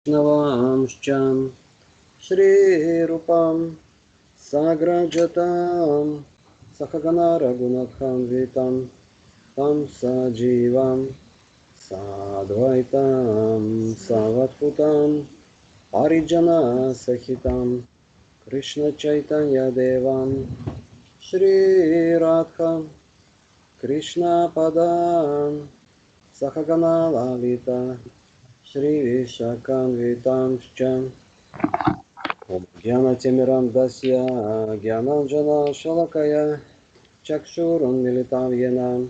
Vaishnavamshcham Shri Rupam Sagrajatam Sakagana Raghunathan Vitam Tam Sajivam Sadvaitam Savatputam Parijana Sahitam Krishna Chaitanya Devam Shri Radha Krishna Padam Sakagana Lalita Shri Vishakanvitamshcham Om Gyanatimirandasya Gyananjana Shalakaya Chakshurun Militam Yenam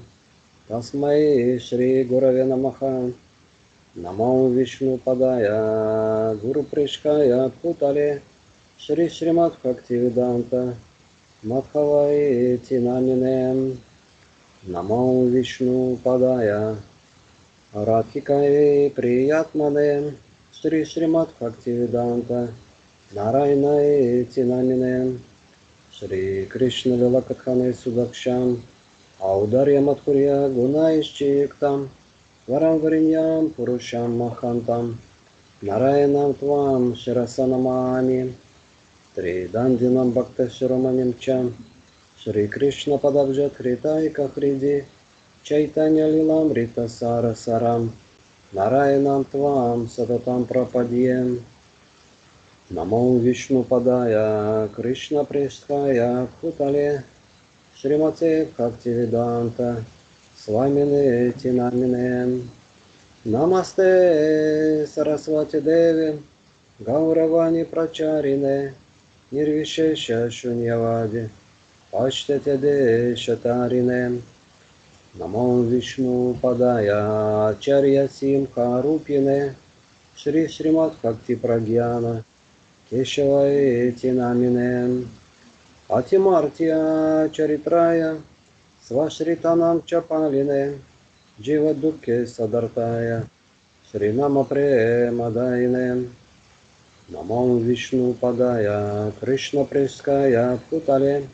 Tasmai Shri Gurave Namaha Namo Vishnu Padaya Guru Prishkaya Bhutale Shri Srimad Bhaktivedanta Madhavai Tinaminem Namo Vishnu Padaya Radhikaya Priyatmane Shri Srimad Bhaktivedanta Narayana Tinaminem Shri Krishna Vilakathane Sudaksham Audarya Madhurya Gunaishchiktam Varam Varinyam Purusham Mahantam Narayanam Tvam Shirasanamami Tridandinam Bhakta Shiromanim Cham Shri Krishna Padabjat Hritai Kahridi Chaitanya Lilam Rita Sara Saram Narayanam Tvam Satatam Prapadyem Namo Vishnu Padaya Krishna Prishthaya Bhutale Shrimate Bhaktivedanta Swamine Tinamine Namaste Saraswati Devi Gauravani Pracharine Nirvishesha Shunyavadi Pashtate Deshatarine Namo Vishnu Padaya Acharya Simha Rupine Shri Srimad Bhakti Pragyana Keshavaiti Namine Atimartya Charitraya Svashritanam Chapaline Jiva Dukhe Sadartaya Shri Nama Premadayine Namo Vishnu Padaya Krishna Preskaya Bhutale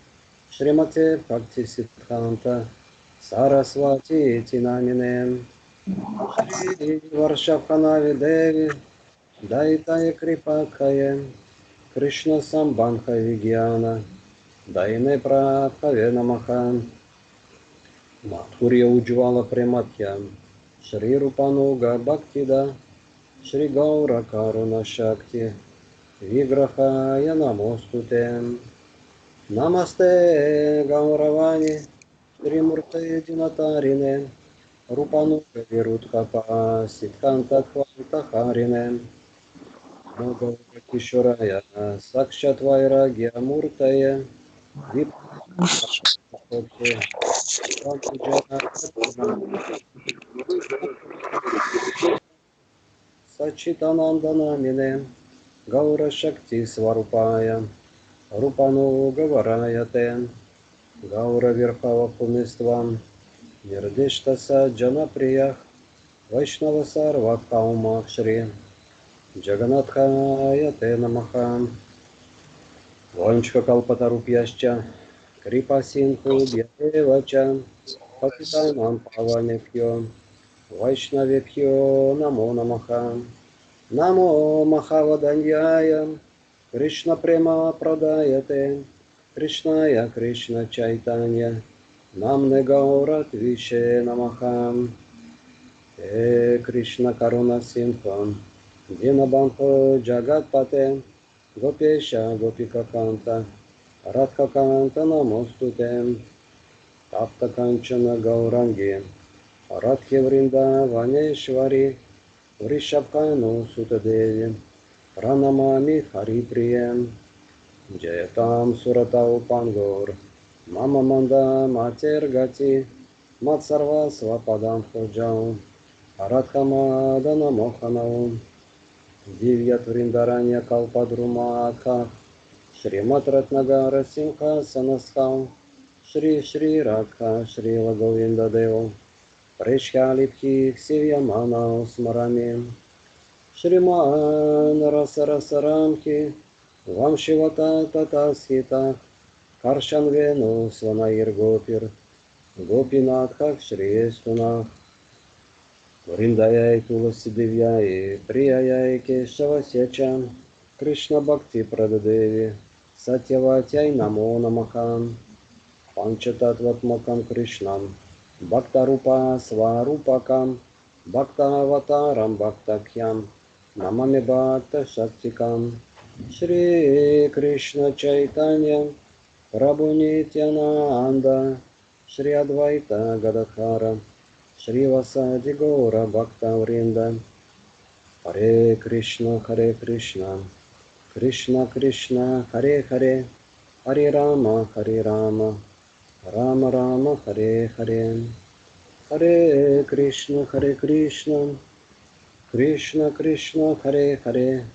Shrimate Bhakti Siddhanta Saraswati Tinamine Shri Varshapanavi Devi Daitaya Kripakaya Krishna Sambandha Vigyana Daine Prabhave Namaha Madhurya Ujvala Prematya Shri Rupanuga Bhaktida Shri Gaura Karuna Shakti Vigrahaya Namostute Namaste Gauravani Shri Murte Dinatarine Rupanuga Virutkapa Siddhanta Kvanta Harine Namo Kishoraya Sakshat Vairagya Murtaya Vipakshya Sachitanandanamine Gaura Shakti Svarupaya Rupano Gavarayate Gaura Virhava Puniствам Нирдиштаса Джанаприях Вайшнава Сарва Каумах Шри Джаганатхая Те Намаха Ванчка Калпатарупьяща Крипа Синху Бьявача Патитанам Паванепьо Вайшнавепьо Намо Намаха Намо Махаваданьяя Кришна Према Прадаяте Кришная Кришна Чайтанья Намне Гаурат Више Намахам Кришна Каруна Синхам Динабанхо Джагатпате Гопеша Гопика Канта Радха Канта Намостутем Тапта Канчана Гауранги Радхи Вринда Ванешвари Вришабхану Сутадеви Пранамами Хариприем Джаятам Суратау Пангор Мама Манда Матергати Мацарва Свападам Ходжау Арадхамадана Моханау Дивьят Вриндаранья Калпадрума Шримат Ратнагара Симха Санасхау Шри Шри Радха Шри Лаговинда Деву Пришхалипхи Ксивьяманау Смарами Шриман Расарасарамхи Вам Шивата Татасхита Каршанвену Сванаир Гопир Гопинатхах Шри Стунах Вриндаяй Туласи Девяй, Прияяй Кешавасяча, Кришна Бхакти Прададеви, Сатьяватяй Намо Намахан, Панчататватмакам Кришнам, Бхактарупа Сварупакам, Бхактаватарам Бхактакьям, Намами Бхакта Шактикам, Шри Кришна Чайтанья, Прабху Нитянанда, Шри Адвайта Гададхара, Шри Васади Гора Бхакта Вринда, Харе Кришна, Кришна Кришна, Харе Харе, Харе Рама, Рама Рама, Харе Харе, Харе Кришна, Кришна Кришна, Харе Харе,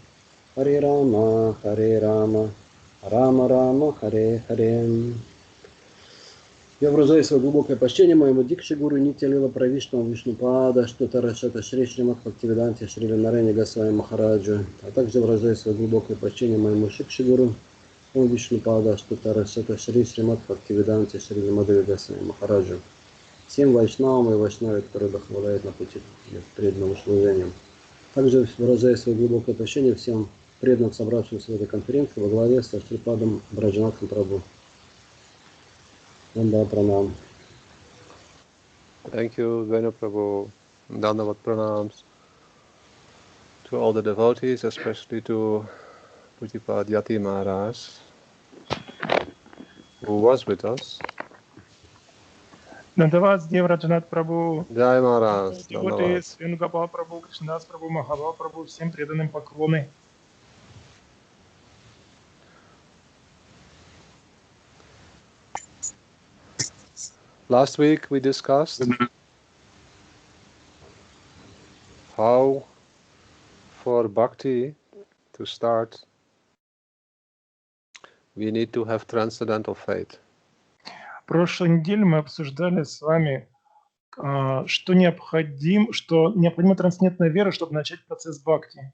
Харе Рама, Рама Рама, Харе Харе. Я выражаю свое глубокое почтение моему Дикши Гуру Нитья Лила Правишному Вишнупада, Штутарашата Шри Шримад Бхактивиданте Шри Нарайне Госвами Махараджу, а также выражаю свое глубокое почтение моему Шикши Гуру Вишнупада, Штутарашата Шри Шримад Бхактивиданте Шри Мадхави Госвами Махараджу, всем вайшнавам и вайшнаве, которые вдохновляют на пути к преданному служению. Также выражаю свое глубокое почтение всем преданным, собравшимся в этой конференции во главе со Шрипадом Браджанатхом Прабху. Нанда Пранам. Thank you, Venu Prabhu. Dandavat pranams to all the devotees, especially to Pujipad Yati Maharaj, who was with us. Дандават, Дев Браджанатх Прабху, Jai Maharaj, Devotees, Венугопал Прабху, Кришнадас Прабху, Махабал Прабху, всем преданным поклоны. Last week we discussed how for bhakti to start we need to have transcendental faith. В прошлой неделе мы обсуждали с вами, что необходима трансцендентная вера, чтобы начать процесс бхакти.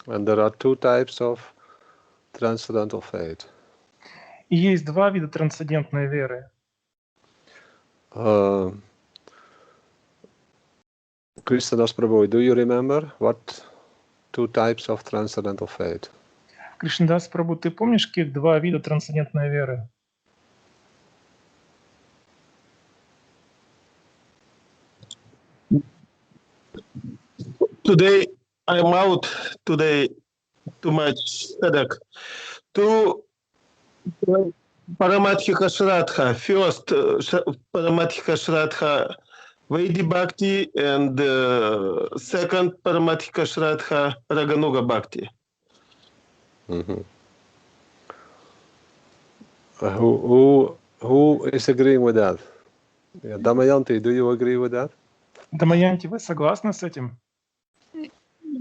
And there are two types of transcendental faith. И есть два вида трансцендентной веры. Krishnadas Prabhu, do you remember what two types of transcendental faith? Кришнадас Прабху, ты помнишь, каких два вида трансцендентной веры? Today I'm out. Today too much headache. Two Paramatthika Shraddha. First Paramatthika Shraddha Vaidhi Bhakti and second Paramatthika Shraddha Raganuga Bhakti. Mm-hmm. Who is agreeing with that? Yeah, Damayanti, do you agree with that? Дамаянти, вы согласны с этим?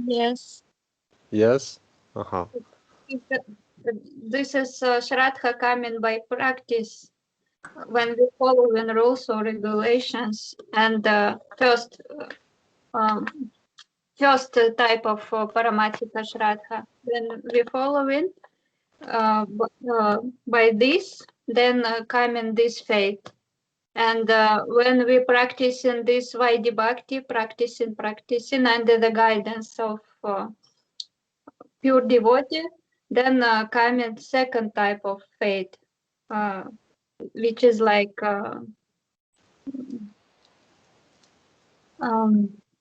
Yes. Yes? Uh-huh. This is Shraddha coming by practice when we follow the rules or regulations. And first type of Paramatthika Shraddha. When we follow it by this, then come in this faith. And when we practice in this Vaidhi Bhakti, practicing under the guidance of pure devotee, then come in second type of faith, which is like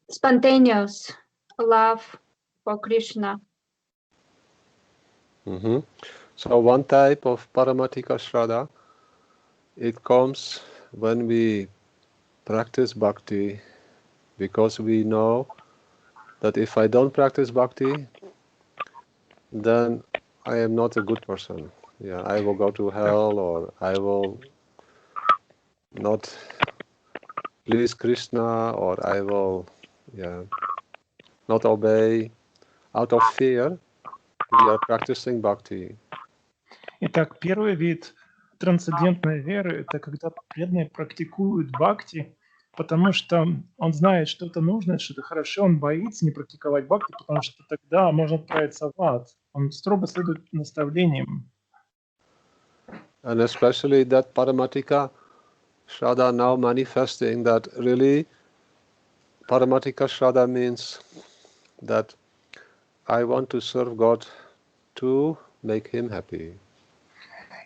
spontaneous love for Krishna. Mm-hmm. So one type of Paramatthika Shraddha, it comes when we practice bhakti, because we know that if I don't practice bhakti, then I am not a good person. Yeah, I will go to hell, or I will not please Krishna, or I will not obey. Out of fear, we are practicing bhakti. Итак, первый вид трансцендентной веры – это когда преданные практикуют бхакти, потому что он знает, что это нужно, что это хорошо, он боится не практиковать бхакти, потому что тогда можно отправиться в ад. Он строго следует наставлениям. And especially that Paramatthika Shraddha now manifesting that really Paramatika Shraddha means that I want to serve God to make Him happy.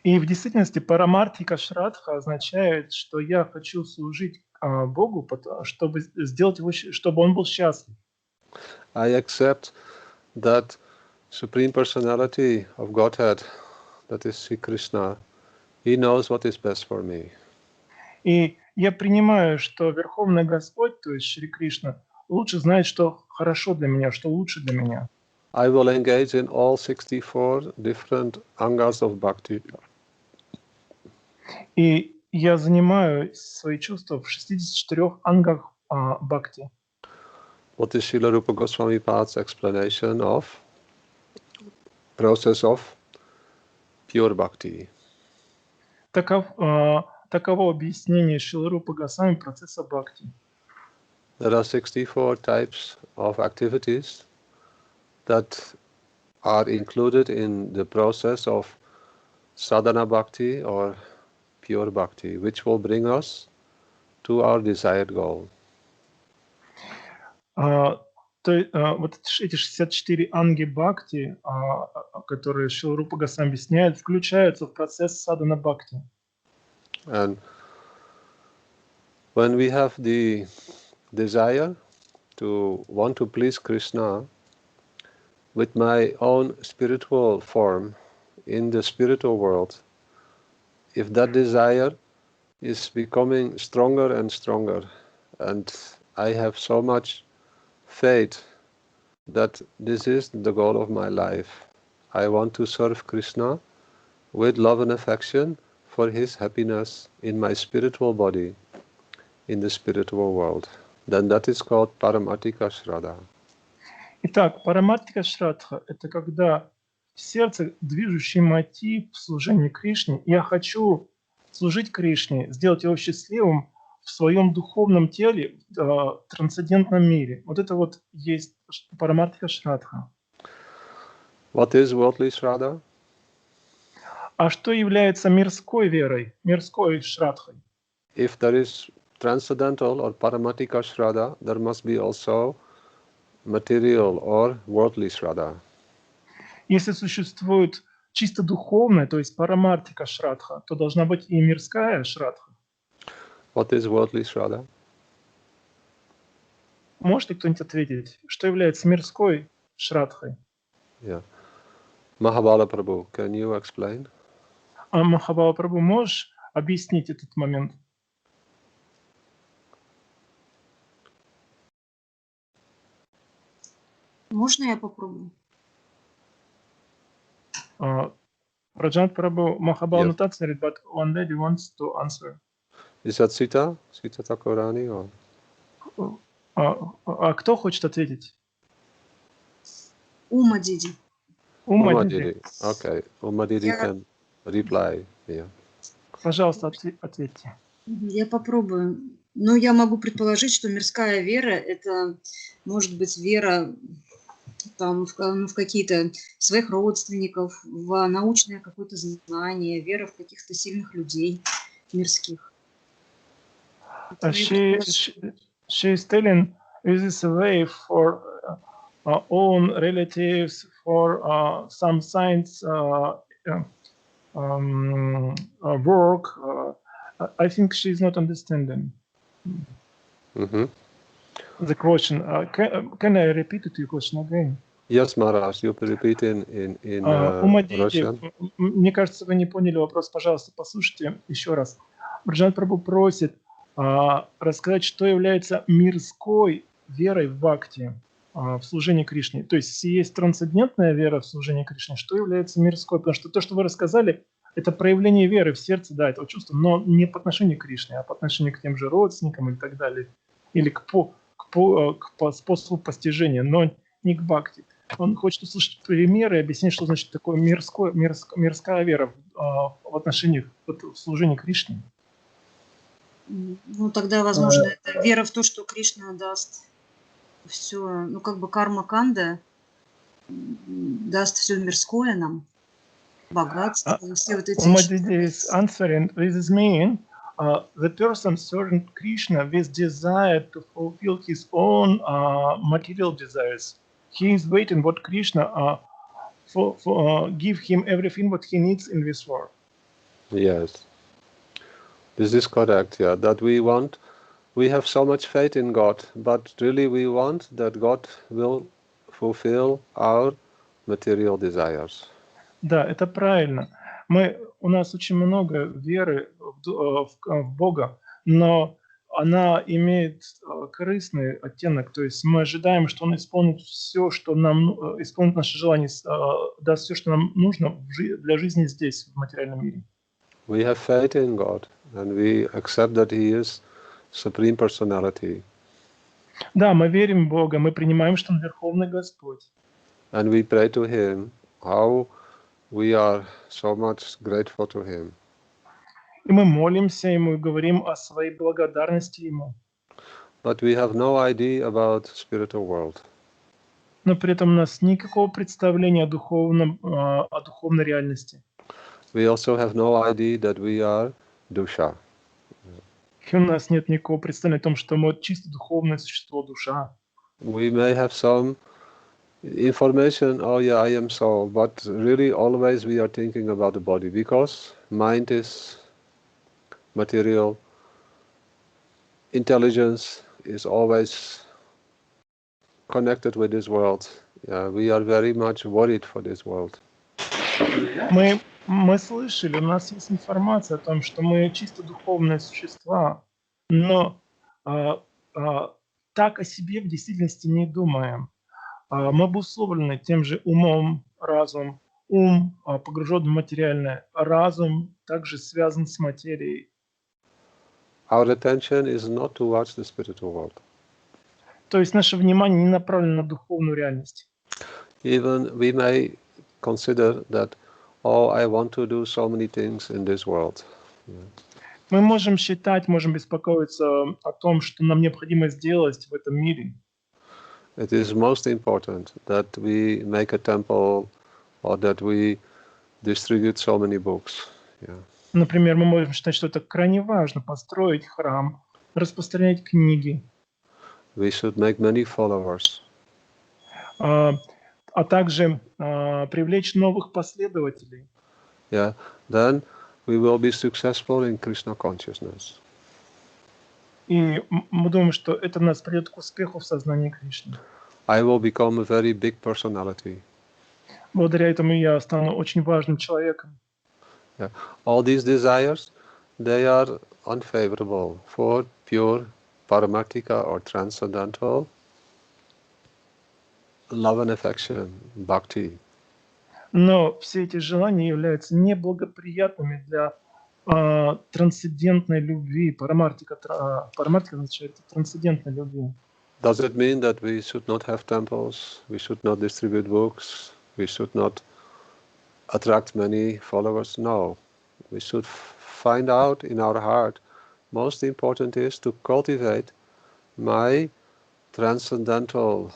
И в действительности парамартика шрадха означает, что я хочу служить Богу, чтобы сделать его, чтобы он был счастлив. I accept that Supreme Personality of Godhead, that is Sri Krishna, He knows what is best for me. И я принимаю, что Верховный Господь, то есть Шри Кришна, лучше знает, что хорошо для меня, что лучше для меня. I will engage in all 64 different angas of bhakti. И я занимаю свои чувства в 64 ангах бхакти. What is Srila Rupa Goswami Pad's explanation of process of pure bhakti? Таково объяснение Шрилы Рупы Госвами процесса бхакти. There are 64 types of activities that are included in the process of sadhana bhakti or pure bhakti, which will bring us to our desired goal. Вот эти 64 анги бхакти, которые Шрила Рупа Госвами объясняет, включаются в процесс садхана бхакти. And when we have the desire to want to please Krishna with my own spiritual form in the spiritual world, if that desire is becoming stronger and stronger, and I have so much faith that this is the goal of my life, I want to serve Krishna with love and affection for his happiness in my spiritual body, in the spiritual world, then that is called Paramatika Shraddha. Итак, парамартика шрадха – это когда в сердце движущий мотив служения Кришне. Я хочу служить Кришне, сделать его счастливым в своем духовном теле, в трансцендентном мире. Вот это вот есть парамартика шрадха. What is worldly Shraddha? А что является мирской верой, мирской шрадхой? If there is Transcendental or Paramatika Shraddha, there must be also material or worldly Shraddha. Если существует чисто духовная, то есть парамартика шрадха, то должна быть и мирская шрадха. What is worldly Shraddha? Может ли кто-нибудь ответить, что является мирской шрадхой? Yeah. Mahabala Prabhu, can you explain? А Махабала Прабху, можешь объяснить этот момент? Можно я попробую? Браджанатх Прабху, Махабала Yeah. not answered, but one lady wants to answer. Is that Sita? Sita Thakurani or? А кто хочет ответить? Ума Диди. Ума Диди. Okay, Uma Didi Я- can reply. Yeah. Пожалуйста, ответьте. Я попробую. Ну, я могу предположить, что мирская вера – это, может быть, вера там, в какие-то своих родственников, в научное какое-то знание, вера в каких-то сильных людей мирских. Это She is telling, is this a way for own relatives, for some science work? I think she is not understanding Mm-hmm. the question. Can I repeat it, your question again? Yes, Maharaj, you repeat in Ума Диди, Russian. мне кажется, вы не поняли вопрос. Пожалуйста, послушайте еще раз. Браджанатх Прабху просит рассказать, что является мирской верой в бхакти, в служении Кришне. То есть, если есть трансцендентная вера в служении Кришне, что является мирской? Потому что то, что вы рассказали, это проявление веры в сердце, да, этого чувства, но не по отношению к Кришне, а по отношению к тем же родственникам и так далее. Или к способу постижения, но не к бхакти. Он хочет услышать примеры и объяснить, что значит такое мирская вера в отношении в служении Кришне. Ну, тогда, возможно, это вера в то, что Кришна даст все, ну, как бы карма-канда, даст все мирское нам, богатство, все вот эти... Umadidi is answering, this is mean The person serving Krishna with desire to fulfill his own material desires. He is waiting what Krishna give him everything what he needs in this world. Yes, this is correct. Yeah, that we have so much faith in God, but really we want that God will fulfill our material desires. Да, это правильно. У нас очень много веры в Бога, но она имеет корыстный оттенок. То есть мы ожидаем, что Он исполнит все, что нам исполнит наши желания, даст все, что нам нужно для жизни здесь, в материальном мире. We have faith in God, and we accept that He is Supreme Personality. Да, мы верим в Бога, мы принимаем, что Он Верховный Господь. And we pray to Him how we are so much grateful to Him. И мы молимся Ему и говорим о своей благодарности Ему. But we have no idea about spiritual world. Но при этом у нас никакого представления о духовной реальности. We also have no idea that we are dusha. И у нас нет никакого представления о том, что мы чисто духовное существо, душа. We may have some information, oh yeah, I am soul, but really always we are thinking about the body, because mind is material, intelligence is always connected with this world. Yeah, we are very much worried for this world. Мы слышали, у нас есть информация о том, что мы чисто духовные существа, но так о себе в действительности не думаем. Мы обусловлены тем же умом, разум. Ум погружен в материальное, разум также связан с материей. Our attention is not towards the spiritual world. То есть наше внимание не направлено на духовную реальность. Even we may consider that, oh, I want to do so many things in this world. Yeah. Мы можем считать, можем беспокоиться о том, что нам необходимо сделать в этом мире. It is most important that we make a temple or that we distribute so many books. Yeah. Например, мы можем считать, что это крайне важно построить храм, распространять книги. We should make many followers. А также привлечь новых последователей. Yeah. Then we will be successful in Krishna consciousness. И мы думаем, что это нас приведет к успеху в сознании Кришны. I will become a very big personality. Благодаря этому я стану очень важным человеком. Yeah. All these desires, they are unfavorable for pure paramarthika or transcendental love and affection, bhakti. Но все эти желания являются неблагоприятными для трансцендентной любви. Парамартика означает трансцендентной любви. Does it mean that we should not have temples, we should not distribute books, we should not attract many followers? No. We should find out in our heart, most important is to cultivate my transcendental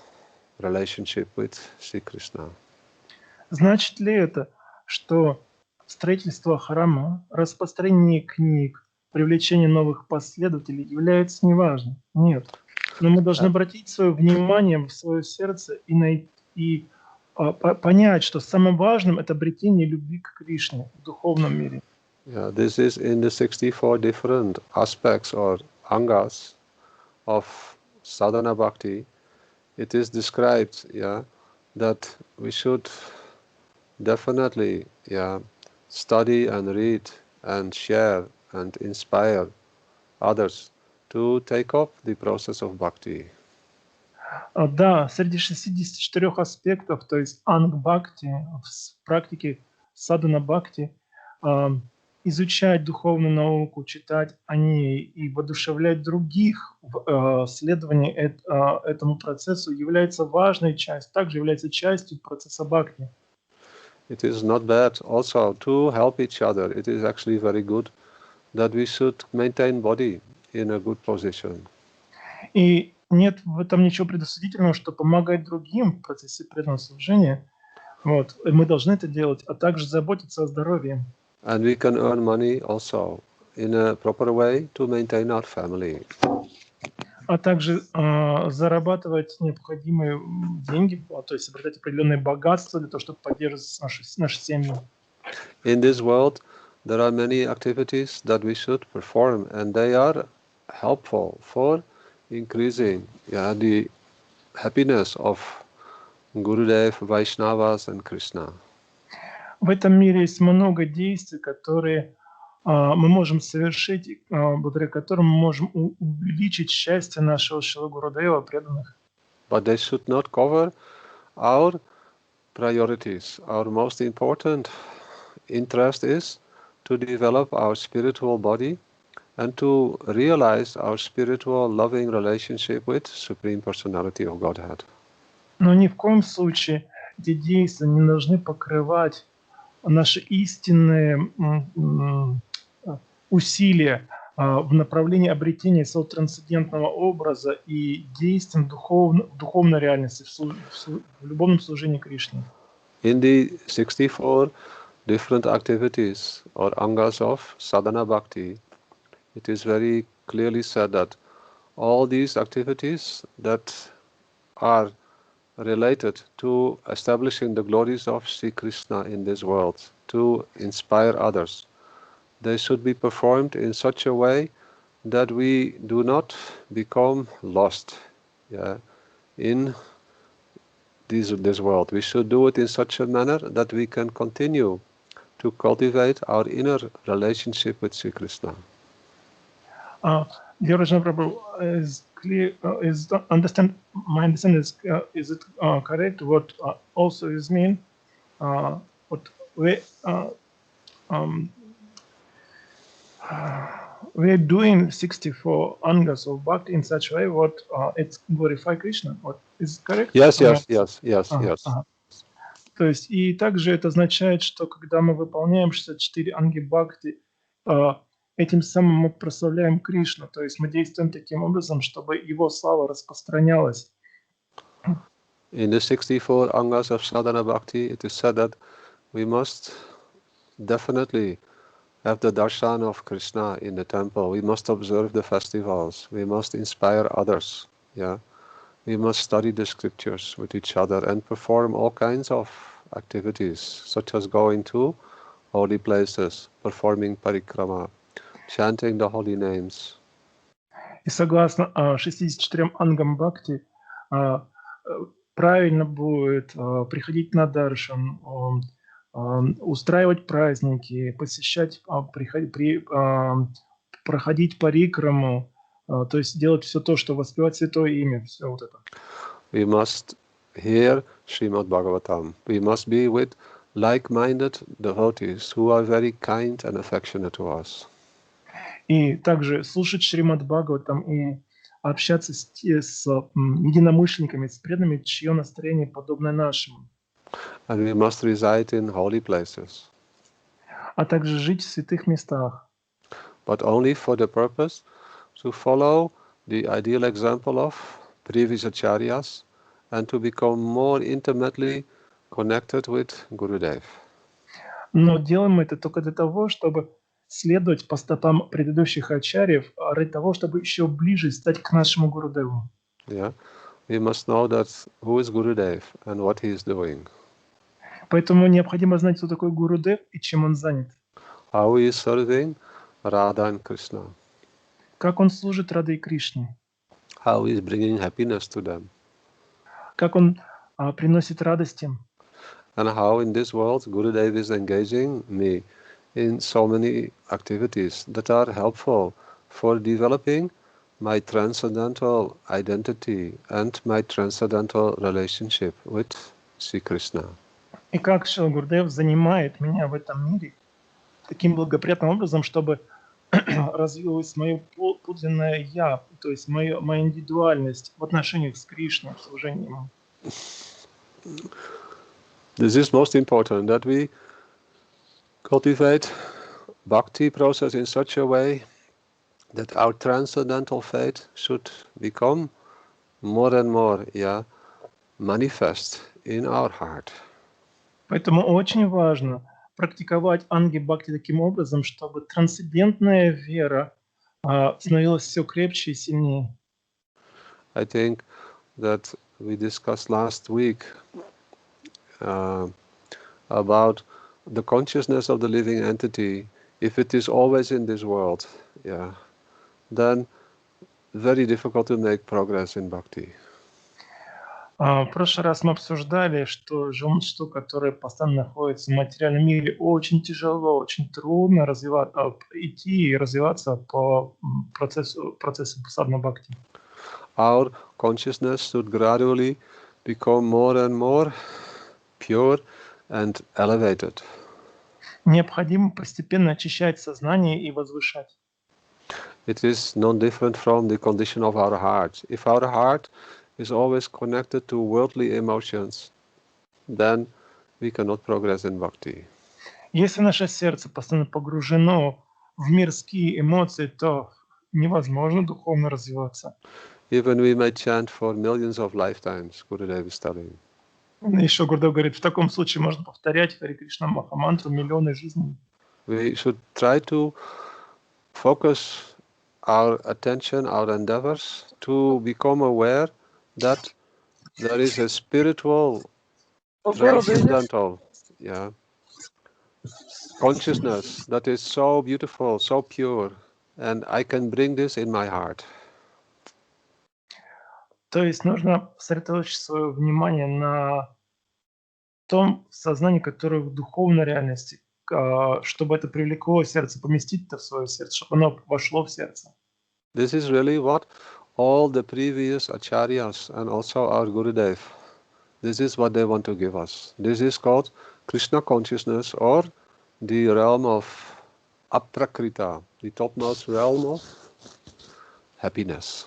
relationship with Sri Krishna. Значит ли это, что строительство храма, распространение книг, привлечение новых последователей является неважным? Нет. Но мы должны обратить свое внимание в свое сердце и понять, что самым важным это обретение любви к Кришне в духовном мире. Yeah, this is in the 64 different aspects or angas of sadhana bhakti. It is described, yeah, that we should definitely, yeah, study and read and share and inspire others to take up the process of bhakti. Да, среди 64 аспектов, то есть анг-бхакти, в практике садхана-бхакти, изучать духовную науку, читать о ней и воодушевлять других в следовании этому процессу является важной частью, также является частью процесса бхакти. It is not bad also to help each other. It is actually very good that we should maintain body in a good position. И нет в этом ничего предосудительного, что помогать другим в процессе преданного служения. Вот. И мы должны это делать, а также заботиться о здоровье. And we can earn money also in a proper way to maintain our family. А также зарабатывать необходимые деньги, то есть обретать определенные богатства для того, чтобы поддерживать наши семьи. In this world, there are many activities that we should perform, and they are helpful for increasing the happiness of Gurudev, Vaishnavas, and Krishna. В этом мире есть много действий, которые мы можем совершить, благодаря которым мы можем увеличить счастье нашего Шрила Гурудева, преданных. But they should not cover our priorities. Our most important interest is to develop our spiritual body and to realize our spiritual loving relationship with Supreme Personality of Godhead. Но ни в коем случае эти действия не должны покрывать наши истинные усилия в направлении обретения своего трансцендентного образа и действий в духовной реальности, в любовном служении Кришне. In the 64 different activities or angas of sadhana bhakti, it is very clearly said that all these activities that are related to establishing the glories of Sri Krishna in this world, to inspire others, they should be performed in such a way that we do not become lost in this world. We should do it in such a manner that we can continue to cultivate our inner relationship with Sri Krishna. Dear Rajana Prabhu, is clear? My understanding is it correct? What also is mean? What we are doing 64 angas of bhakti in such a way what it's glorify Krishna. What is correct? Yes. То есть и также это означает, что когда мы выполняем 64 анги бхакти, этим самым мы прославляем Кришну, то есть мы действуем таким образом, чтобы его слава распространялась. In the 64 angas of sadhana bhakti, it is said that we must definitely have the darshan of Krishna in the temple. We must observe the festivals. We must inspire others. We must study the scriptures with each other and perform all kinds of activities, such as going to holy places, performing parikrama, chanting the holy names. И согласно 64 ангам бхакти, правильно будет приходить на даршан, устраивать праздники, посещать, проходить парикраму, то есть делать все то, что воспевать святое имя, все вот это. We must hear Srimad Bhagavatam. We must be with like-minded devotees who are very kind and affectionate to us. И также слушать Шримад Бхагаватам и общаться с единомышленниками, с преданными, чье настроение подобно нашему. And we must reside in holy places. А также жить в святых местах. But only for the purpose to follow the ideal example of previous acharyas and to become more intimately connected with Gurudev. Но делаем мы это только для того, чтобы следовать по стопам предыдущих ачарьев, ради того, чтобы еще ближе стать к нашему Гурудеву. We must know that who is Gurudev and what he is doing. Поэтому необходимо знать, кто такой Гурудев и чем он занят. How he is serving Radha and Krishna. Как он служит Раде и Кришне. How he is bringing happiness to them. Как он приносит радость им. And how in this world Gurudev is engaging me in so many activities that are helpful for developing my transcendental identity and my transcendental relationship with Sri Krishna. И как Шрила Гурудев занимает меня в этом мире таким благоприятным образом, чтобы развилось мое подлинное «я», то есть моя индивидуальность в отношениях с Кришной, в служении ему. This is most important, that we cultivate bhakti process in such a way that our transcendental faith should become more and more manifest in our heart. Поэтому очень важно практиковать анги-бхакти таким образом, чтобы трансцендентная вера становилась все крепче и сильнее. I think that we discussed last week about the consciousness of the living entity. If it is always in this world, then very difficult to make progress in bhakti. В прошлый раз мы обсуждали, что женщина, которая постоянно находится в материальном мире, очень тяжело, очень трудно идти и развиваться по процессу садхана бхакти. Our consciousness should gradually become more and more pure and elevated. Необходимо постепенно очищать сознание и возвышать. It is no different from the condition of our heart. If our heart is always connected to worldly emotions, then we cannot progress in bhakti. Если наше сердце постоянно погружено в мирские эмоции, то невозможно духовно развиваться. Even we may chant for millions of lifetimes, Gurudev is telling. Еще Гурдев говорит, в таком случае можно повторять Хари Кришна Махамантру миллионы жизней. We should try to focus our attention, our endeavors to become aware that there is a spiritual, transcendental, consciousness that is so beautiful, so pure, and I can bring this in my heart. То есть нужно сосредоточить свое внимание на том сознании, которое в духовной реальности, чтобы это привлекло сердце, поместить это в свое сердце, чтобы оно вошло в сердце. This is really what all the previous acharyas and also our Gurudev, this is what they want to give us. This is called Krishna consciousness, or the realm of aprakrita, the topmost realm of happiness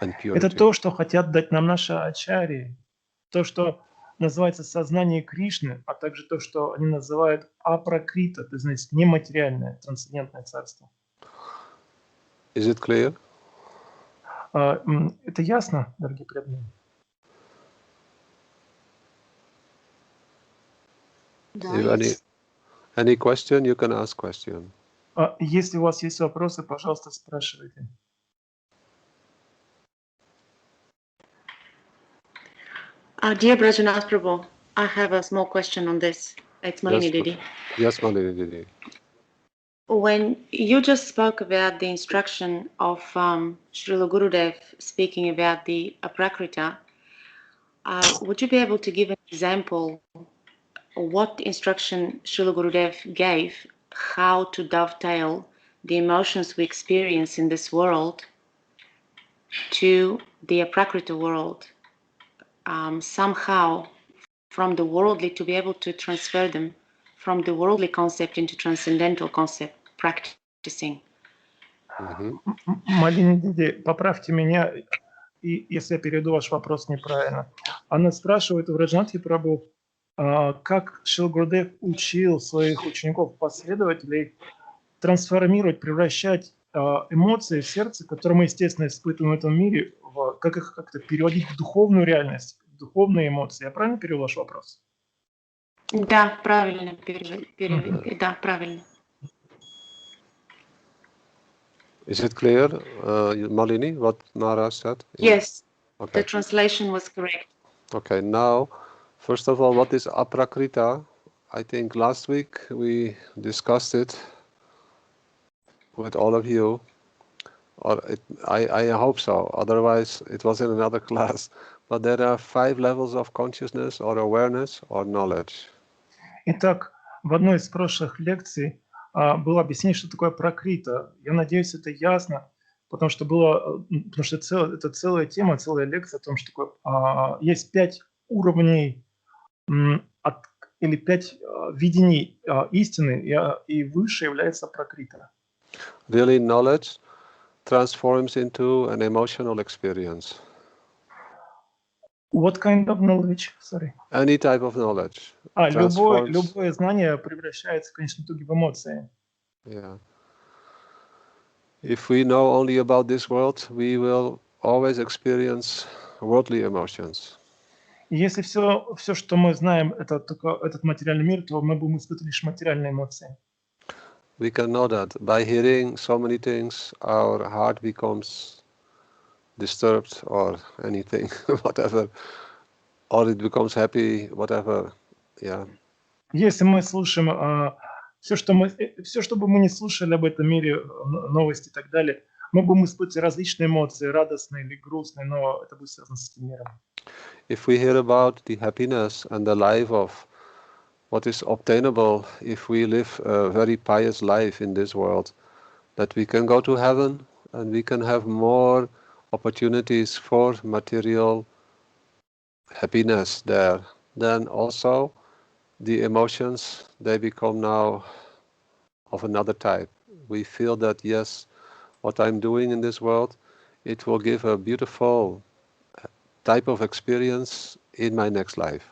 and purity. Это то, что хотят дать нам наши ачарьи, то, что называется сознание Кришны, а также то, что они называют апракрита, то есть нематериальное, трансцендентное царство. Is it clear? Это ясно, дорогие преданные? Да, If any question, you can ask question. Если у вас есть вопросы, пожалуйста, спрашивайте. Dear Bраджанатх Prabhu, I have a small question on this. It's Malini Didi. Yes, Malini Didi. When you just spoke about the instruction of Srila Gurudev speaking about the aprakrita, would you be able to give an example of what instruction Srila Gurudev gave, how to dovetail the emotions we experience in this world to the aprakrita world, somehow from the worldly, to be able to transfer them from the worldly concept into transcendental concept, practicing. Малини Диди, поправьте меня, если я переведу ваш вопрос неправильно. Она спрашивает у Браджанатхи Прабху, как Шрила Гурудев учил своих учеников, последователей трансформировать, превращать эмоции в сердце, которые мы, естественно, испытываем в этом мире, как их как-то переводить в духовную реальность, в духовные эмоции. Я правильно перевел ваш вопрос? Да, правильно. Да, правильно. Is it clear, Malini, what Maharaj said? Yes, okay. The translation was correct. Okay, now, first of all, what is aprakrita? I think last week we discussed it with all of you, or I hope so, otherwise it was in another class. But there are 5 levels of consciousness or awareness or knowledge. Итак, в одной из прошлых лекций было объяснение, что такое пракрита. Я надеюсь, это ясно, потому что это целая тема, целая лекция о том, что такое, есть 5 уровней или 5 видений истины, и выше является пракрита. Really, knowledge transforms into an emotional experience. What kind of knowledge? Sorry. Any type of knowledge. Любое знание превращается в конечном итоге в эмоции. Yeah. If we know only about this world, we will always experience worldly emotions. Если все, что мы знаем, это только этот материальный мир, то мы будем испытывать лишь материальные эмоции. We can know that by hearing so many things, our heart becomes disturbed or anything, whatever, or it becomes happy, whatever. Yeah. Если мы слушаем все, что бы мы не слушали об этом мире, новости и так далее, мы будем испытывать различные эмоции, радостные или грустные, но это будет связано с этим миром. If we hear about the happiness and the life of what is obtainable if we live a very pious life in this world, that we can go to heaven and we can have more opportunities for material happiness there, then also the emotions, they become now of another type. We feel that, yes, what I'm doing in this world, it will give a beautiful type of experience in my next life.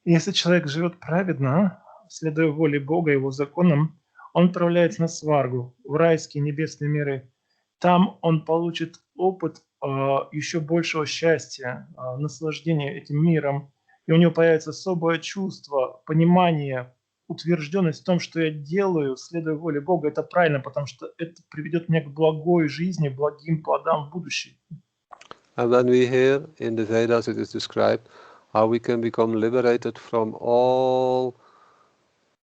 Если человек живет праведно, следуя воле Бога, Его законам, он отправляется на сваргу, в райские небесные миры. Там он получит опыт еще большего счастья, наслаждения этим миром, и у него появится особое чувство, понимание, утвержденность в том, что я делаю, следуя воле Бога, это правильно, потому что это приведет меня к благой жизни, благим плодам в будущем. And when we hear in the Vedas it is described how we can become liberated from all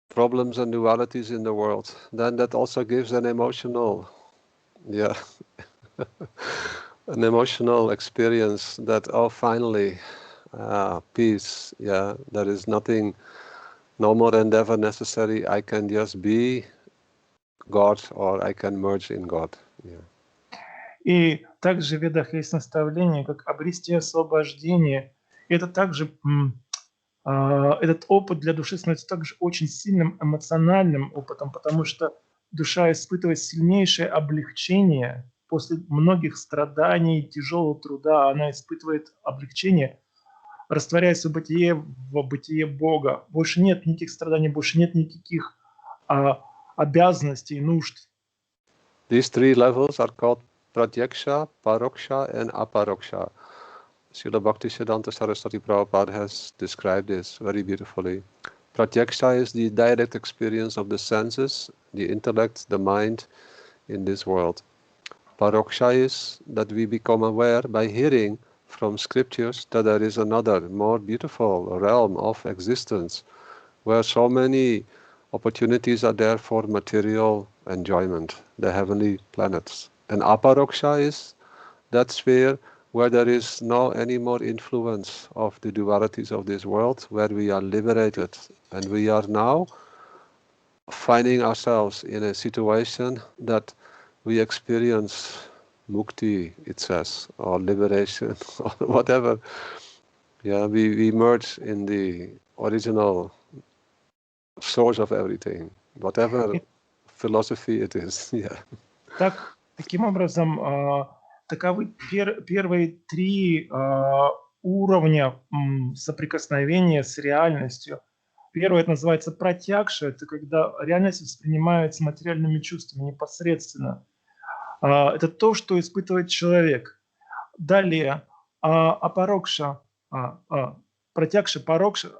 problems and dualities in the world, then that also gives an emotional, an emotional experience that, oh, finally, peace, there is nothing, no more endeavor necessary, I can just be God or I can merge in God. И также в Ведах есть наставление, как обрести освобождение. Это также, этот опыт для души становится также очень сильным эмоциональным опытом, потому что душа испытывает сильнейшее облегчение после многих страданий, тяжелого труда. Она испытывает облегчение, растворяясь в бытие Бога. Больше нет никаких страданий, больше нет никаких обязанностей, нужд. These three levels are called Pratyaksha, Paroksha and Aparoksha. Srila Bhaktisiddhanta Saraswati Prabhupada has described this very beautifully. Pratyaksha is the direct experience of the senses, the intellect, the mind in this world. Paroksha is that we become aware by hearing from scriptures that there is another, more beautiful realm of existence where so many opportunities are there for material enjoyment, the heavenly planets. And Aparoksha is that sphere where there is no any more influence of the dualities of this world, where we are liberated. And we are now finding ourselves in a situation that we experience mukti, it says, or liberation, or whatever. Yeah, we merge in the original source of everything, whatever philosophy it is. Yeah. Таким образом, таковы первые три уровня соприкосновения с реальностью. Первое это называется пратьякша, это когда реальность воспринимается материальными чувствами непосредственно. Это то, что испытывает человек. Далее апарокша, пратьякша, парокша,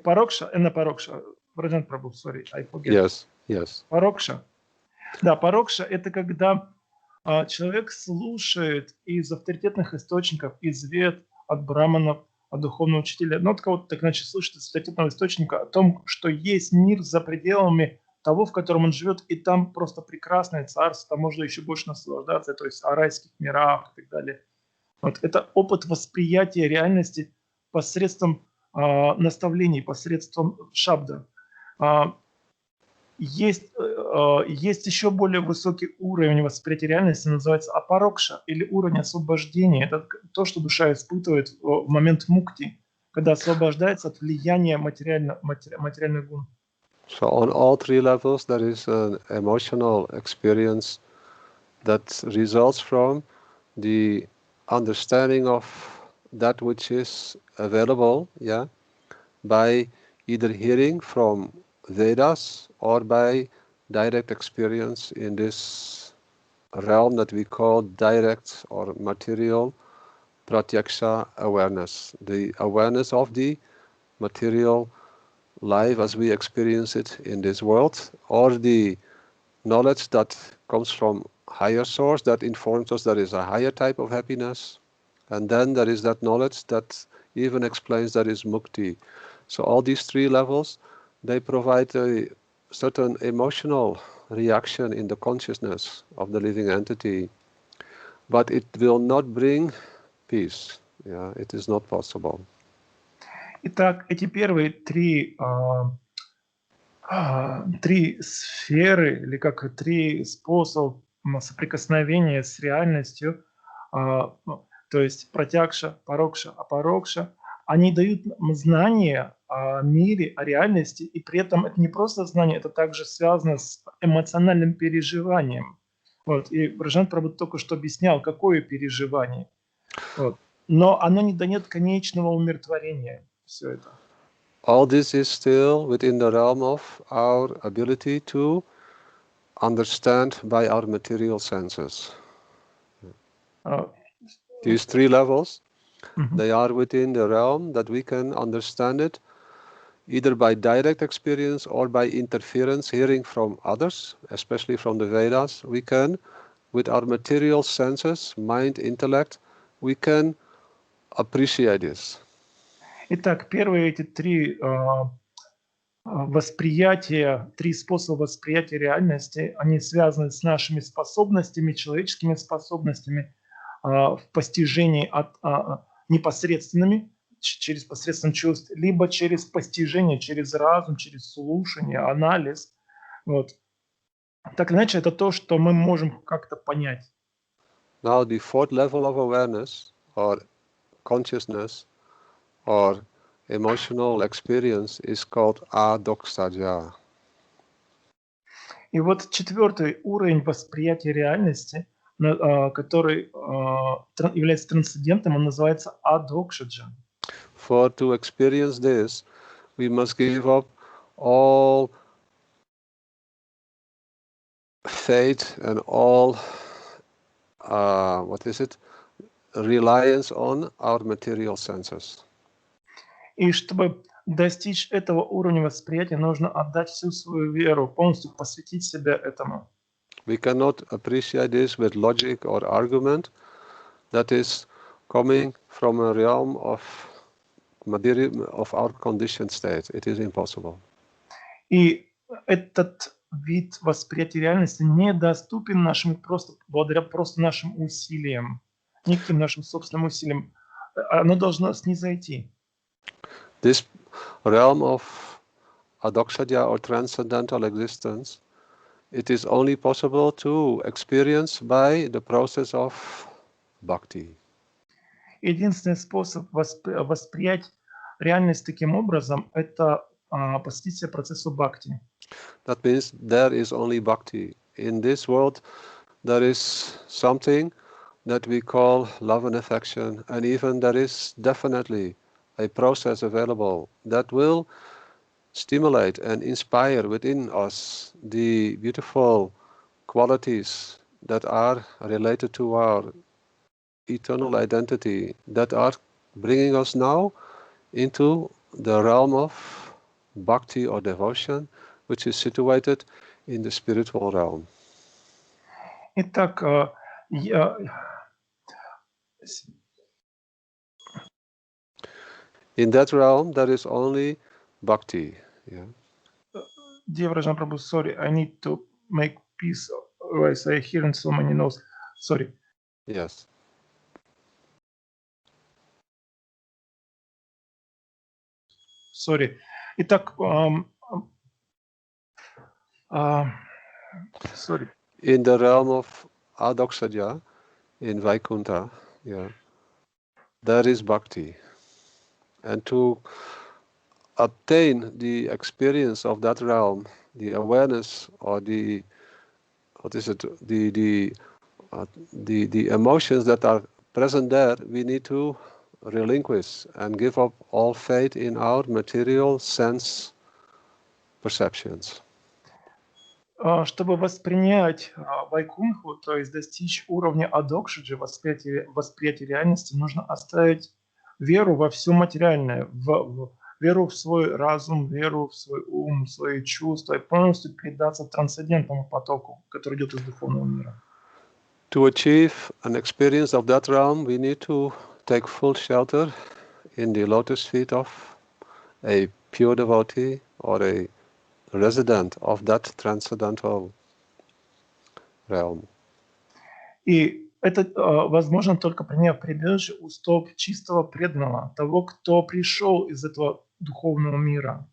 парокша, парокша. Браджанатх Прабху, sorry, I forget. Yes. Парокша. Да, парокша это когда человек слушает из авторитетных источников, из вед, от браманов, от духовного учителя, от кого-то так иначе слышит из авторитетного источника о том, что есть мир за пределами того, в котором он живет, и там просто прекрасное царство, там можно еще больше наслаждаться, то есть о райских мирах и так далее. Это опыт восприятия реальности посредством наставлений, посредством шабда. Есть еще более высокий уровень восприятия реальности, называется апарокша, или уровень освобождения. Это то, что душа испытывает в момент мукти, когда освобождается от влияния материальных гун. So on all three levels there is an emotional experience that results from the understanding of that which is available, by either hearing from Vedas or by direct experience in this realm that we call direct or material pratyaksha awareness, the awareness of the material life as we experience it in this world, or the knowledge that comes from higher source that informs us there is a higher type of happiness, and then there is that knowledge that even explains there is mukti. So all these three levels, they provide a certain emotional reaction in the consciousness of the living entity, but it will not bring peace. Yeah, it is not possible. Итак, эти первые три сферы, или как три способа соприкосновения с реальностью, то есть пратякша, парокша, апарокша, они дают знание о мире, о реальности, и при этом это не просто знание, это также связано с эмоциональным переживанием. Вот. И Браджанатх Прабху только что объяснял, какое переживание. Вот. Но оно не дает конечного умиротворения. Все это. All this is still within the realm of our ability to understand by our material senses. These three levels, they are within the realm that we can understand it either by direct experience or by interference, hearing from others, especially from the Vedas. We can, with our material senses, mind, intellect, we can appreciate this. Итак, первые эти три восприятия, три способа восприятия реальности, они связаны с нашими способностями, человеческими способностями в постижении непосредственными, через посредством чувств, либо через постижение, через разум, через слушание, анализ. Вот. Так иначе это то, что мы можем как-то понять. Now the fourth level of awareness or consciousness or emotional experience is called adoksaja. И вот четвертый уровень восприятия реальности, который является трансцендентом, он называется адокшаджа. For to experience this, we must give up all faith and all reliance on our material senses. И чтобы достичь этого уровня восприятия, нужно отдать всю свою веру, полностью посвятить себя этому. We cannot appreciate this with logic or argument that is coming from a realm of our conditioned state. It is impossible. И этот вид восприятия реальности недоступен благодаря нашим усилиям, неким нашим собственным усилиям. Оно должно снизойти. This realm of adokshadya or transcendental existence, it is only possible to experience by the process of bhakti. Единственный способ восприять реальность таким образом – это посвятить себя процессу бхакти. That means there is only bhakti. In this world, there is something that we call love and affection, and even there is definitely a process available that will stimulate and inspire within us the beautiful qualities that are related to our eternal identity, that are bringing us now into the realm of bhakti or devotion, which is situated in the spiritual realm. Итак, in that realm, there is only bhakti. Yeah. Dear Rajan Prabhu, sorry, I need to make peace, otherwise I hear so many no's. Sorry. Yes. Sorry. Итак, sorry. In the realm of adokshadya, in Vaikuntha, yeah, there is bhakti. And to obtain the experience of that realm, the awareness or the emotions that are present there, we need to relinquish and give up all faith in our material sense perceptions. чтобы воспринять вайкунху, то есть достичь уровня адокшиджи, восприятия реальности, нужно оставить веру во все материальное, веру в свой разум, веру в свой ум, в свои чувства, и полностью передаться трансцендентному потоку, который идет из духовного мира. To achieve an experience of that realm, we need to take full shelter in the lotus feet of a pure devotee or a resident of that transcendental realm. И это возможно только приняв прибежище у стоп чистого преданного, того, кто пришел из этого духовного мира.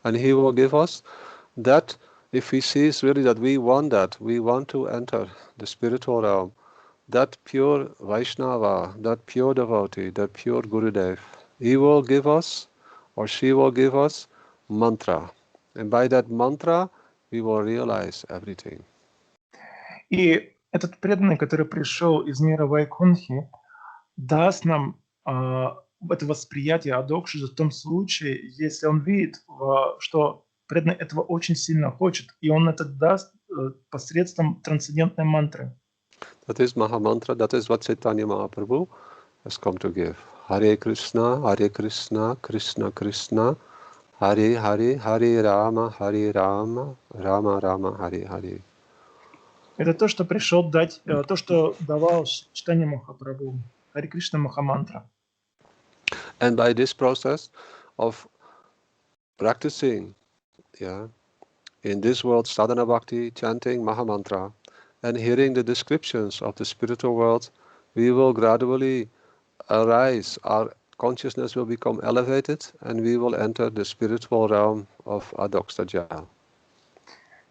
And he will give us that, if he sees really that we want to enter the spiritual realm, that pure Vaishnava, that pure devotee, that pure Gurudev, he will give us, or she will give us, mantra. And by that mantra, we will realize everything. И этот преданный, который пришел из мира Вайкунхи, даст нам это восприятие адокшиджи в том случае, если он видит, что преданный этого очень сильно хочет, и он это даст посредством трансцендентной мантры. That is Mahamantra, that is what Chaitanya Mahaprabhu has come to give. Hare Krishna, Krishna Krishna, Hare Hare, Hare Rama, Rama Rama, Hare Hare. Это то, что пришел дать, то, что давал Чайтанья Махапрабху, Харе Кришна Махамантра. And by this process of practicing, in this world sadhana bhakti, chanting Mahamantra, and hearing the descriptions of the spiritual world, we will gradually arise, our consciousness will become elevated, and we will enter the spiritual realm of Adoksaja.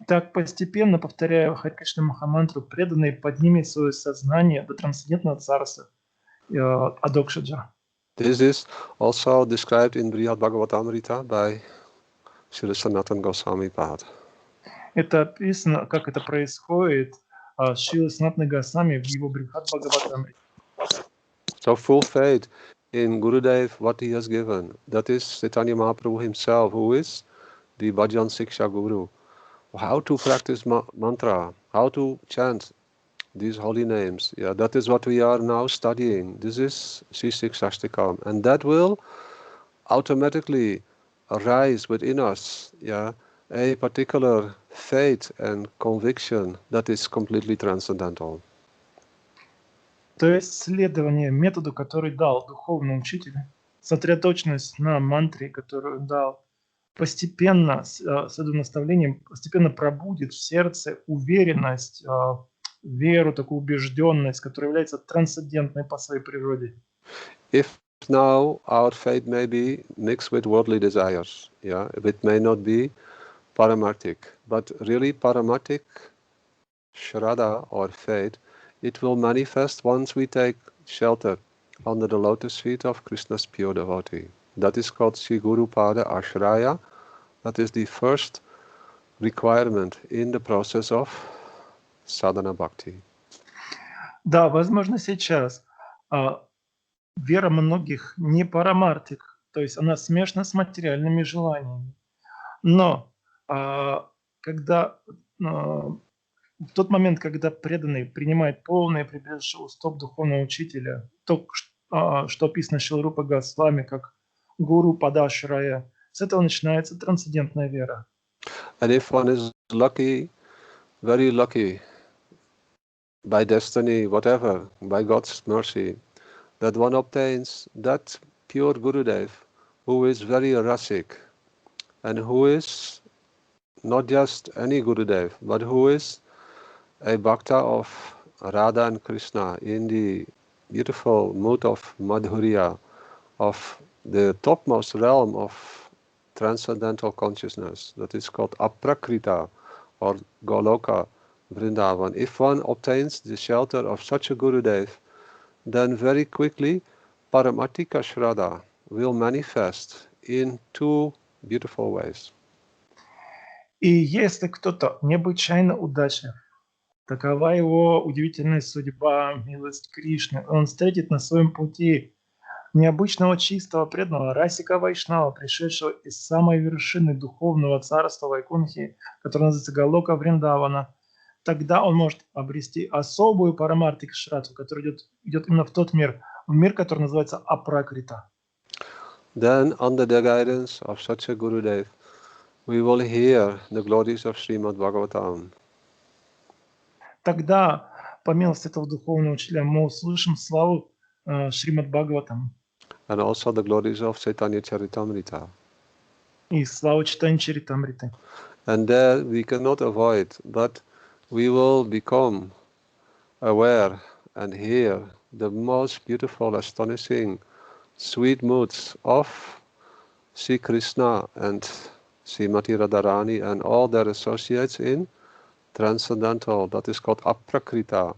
Так постепенно, повторяя Харе Кришна Махамантру, преданный поднимет свое сознание до трансцендентного царства Адокшиджа. This is also described in Brihad Bhagavatamrita by Srila Sanatana Goswami Pad. Это описано, как это происходит Шрила Санатана Госвами в его Брихад Бхагаватамрите. So full faith in Gurudev, what he has given. That is Chaitanya Mahaprabhu himself, who is the Bhajan Siksha Guru. How to practice mantra, how to chant these holy names. Yeah, that is what we are now studying. This is Shikshashtaka, and that will automatically arise within us, a particular faith and conviction that is completely transcendental. То есть следование методу, который дал духовный учитель, сосредоточенность на мантре, которую дал, постепенно, с этим наставлением, постепенно пробудит в сердце уверенность, веру, такую убежденность, которая является трансцендентной по своей природе. If now our faith may be mixed with worldly desires, it may not be paramartic, but really paramartic shraddha or faith, it will manifest once we take shelter under the lotus feet of Krishna's pure devotee. That is called Sri Guru Pada Ashraya. That is the first requirement in the process of sadhana bhakti. Да, возможно, сейчас вера многих не парамартик, то есть она смешана с материальными желаниями. Но когда в тот момент, когда преданный принимает полное прибежище у стоп духовного учителя, то, что описано Шрила Рупа Госвами как гуру падашрая, с этого начинается трансцендентная вера. And if one is lucky, very lucky, by destiny, whatever, by God's mercy, that one obtains that pure Gurudev who is very rasic and who is not just any Gurudev, but who is a bhakta of Radha and Krishna in the beautiful mood of Madhurya, of the topmost realm of transcendental consciousness, that is called Aprakrita or Goloka Vrindavan. If one obtains the shelter of such a Gurudev, then very quickly Paramatika Shraddha will manifest in two beautiful ways. И если кто-то необычайно удачлив, такова его удивительная судьба, милость Кришны, он встретит на своем пути необычного чистого преданного Расика Вайшнава, пришедшего из самой вершины духовного царства Вайкунхи, которое называется Галока Вриндавана, тогда он может обрести особую парамартика шрадху, которая идет именно в тот мир, в мир, который называется Апракрита. Then, under the guidance of such a Gurudev, we will hear the glories of Srimad Bhagavatam. Тогда, по милости этого духовного учителя, мы услышим славу Шримад Бхагаватам And also the glories of Chaitanya Charitamrita. и славу Чайтаньи Чаритамриты. And there we cannot avoid, but we will become aware and hear the most beautiful, astonishing, sweet moods of Sri Krishna and Srimati Radharani and all their associates in Transcendental, that is called Aprakrita,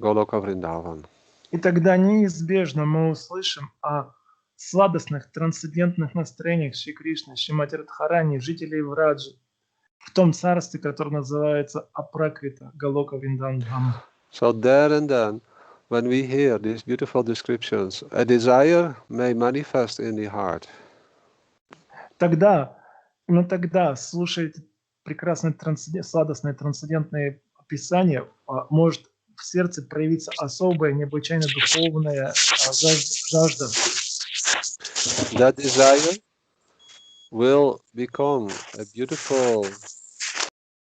Goloka Vrindavan. И тогда неизбежно мы услышим о сладостных, трансцендентных настроениях Шри Кришны, Шримати Радхарани, жителей Враджи, в том царстве, которое называется Апракрита, Галока Вриндаван. So there and then, when we hear these beautiful descriptions, a desire may manifest in the heart. Именно тогда, слушая эти прекрасные сладостные трансцендентные описания, может в сердце проявиться особая, необычайно духовная жажда. That desire will become a beautiful,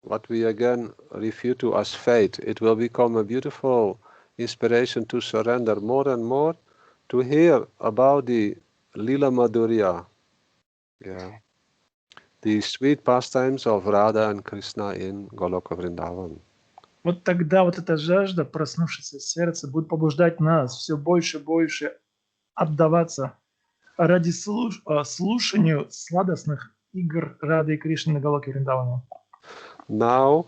what we again refer to as faith. It will become a beautiful inspiration to surrender more and more, to hear about the Lila Madhurya, the sweet pastimes of Radha and Krishna in Goloka Vrindavan. Вот тогда вот эта жажда, проснувшаяся в сердце, будет побуждать нас все больше и больше отдаваться ради слушанию сладостных игр Рады и Кришны на Галоке Вриндавана. Now,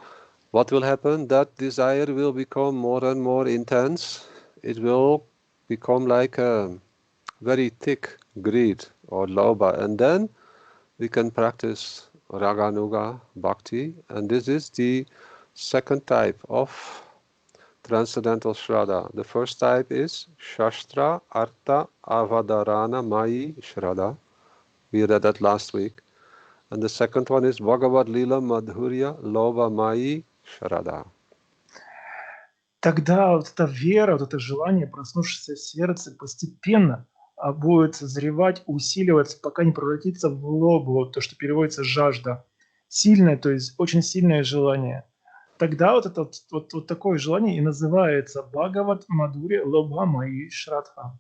what will happen? That desire will become more and more intense. It will become like a very thick greed or lobha, and then we can practice Raganuga Bhakti, and this is the second type of Transcendental Shraddha. The first type is Shastra Artha Avadarana Mayi Shraddha. We read that last week. And the second one is Bhagavad Lila Madhurya Lobha Mayi Shraddha. Тогда вот эта вера, вот это желание, проснувшееся в сердце, постепенно будет созревать, усиливаться, пока не превратится в лобу, то, что переводится жажда. Сильное, то есть очень сильное желание. Тогда вот это вот такое желание и называется Бхагават Мадхуря Лобха Маи Шрадха.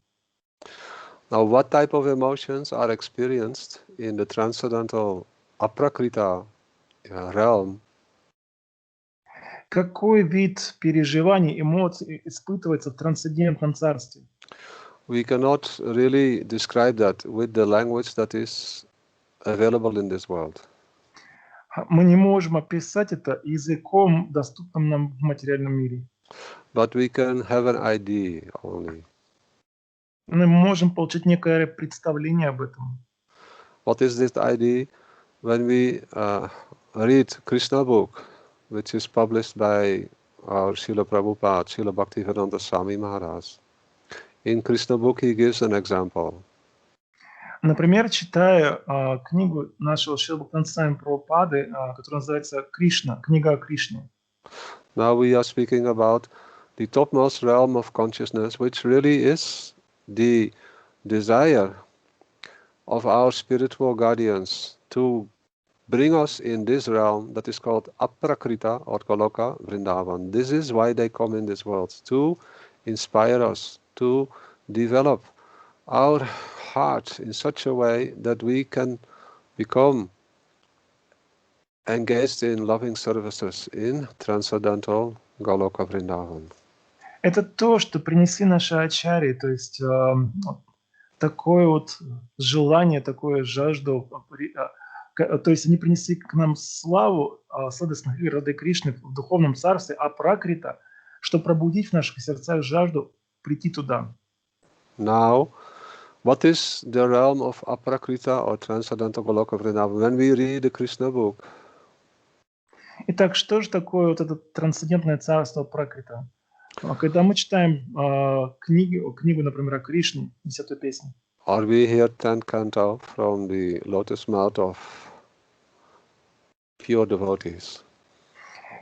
Now, what type of emotions are experienced in the Transcendental Aprakrita realm? Какой вид переживаний, эмоций испытывается в трансцендентном царстве? We cannot really describe that with the language that is available in this world. Мы не можем описать это языком, доступным нам в материальном мире. But we can have an idea only. Мы можем получить некое представление об этом. What is this idea? When we read Krishna book, which is published by our Srila Prabhupada, Srila Bhaktivedanta Swami Maharaj. In Krishna book he gives an example. Например, читая книгу нашего Шрила Бхактивинода Прабхупады, которая называется «Кришна», книга о Кришне. Now we are speaking about the topmost realm of consciousness, which really is the desire of our spiritual guardians to bring us in this realm that is called Aprakrita or Goloka Vrindavan. This is why they come in this world, to inspire us, to develop our heart in such a way that we can become engaged in loving services in Transcendental Goloka Vrindavan. Это то, что принесли наши ачарьи, то есть такое вот желание, такое жажду, то есть они принесли к нам славу сладостных игр Рады Кришны в духовном царстве, Апракрита, чтобы пробудить в наших сердцах жажду прийти туда. Now, what is the realm of Aprakrita or Transcendental Goloka Vrindavan? When we read the Krishna book, Итак, что же такое вот это трансцендентное царство Апракрита? Когда мы читаем книгу, например, о Кришне, 10-ю песню, or we hear 10th canto from the lotus mouth of pure devotees,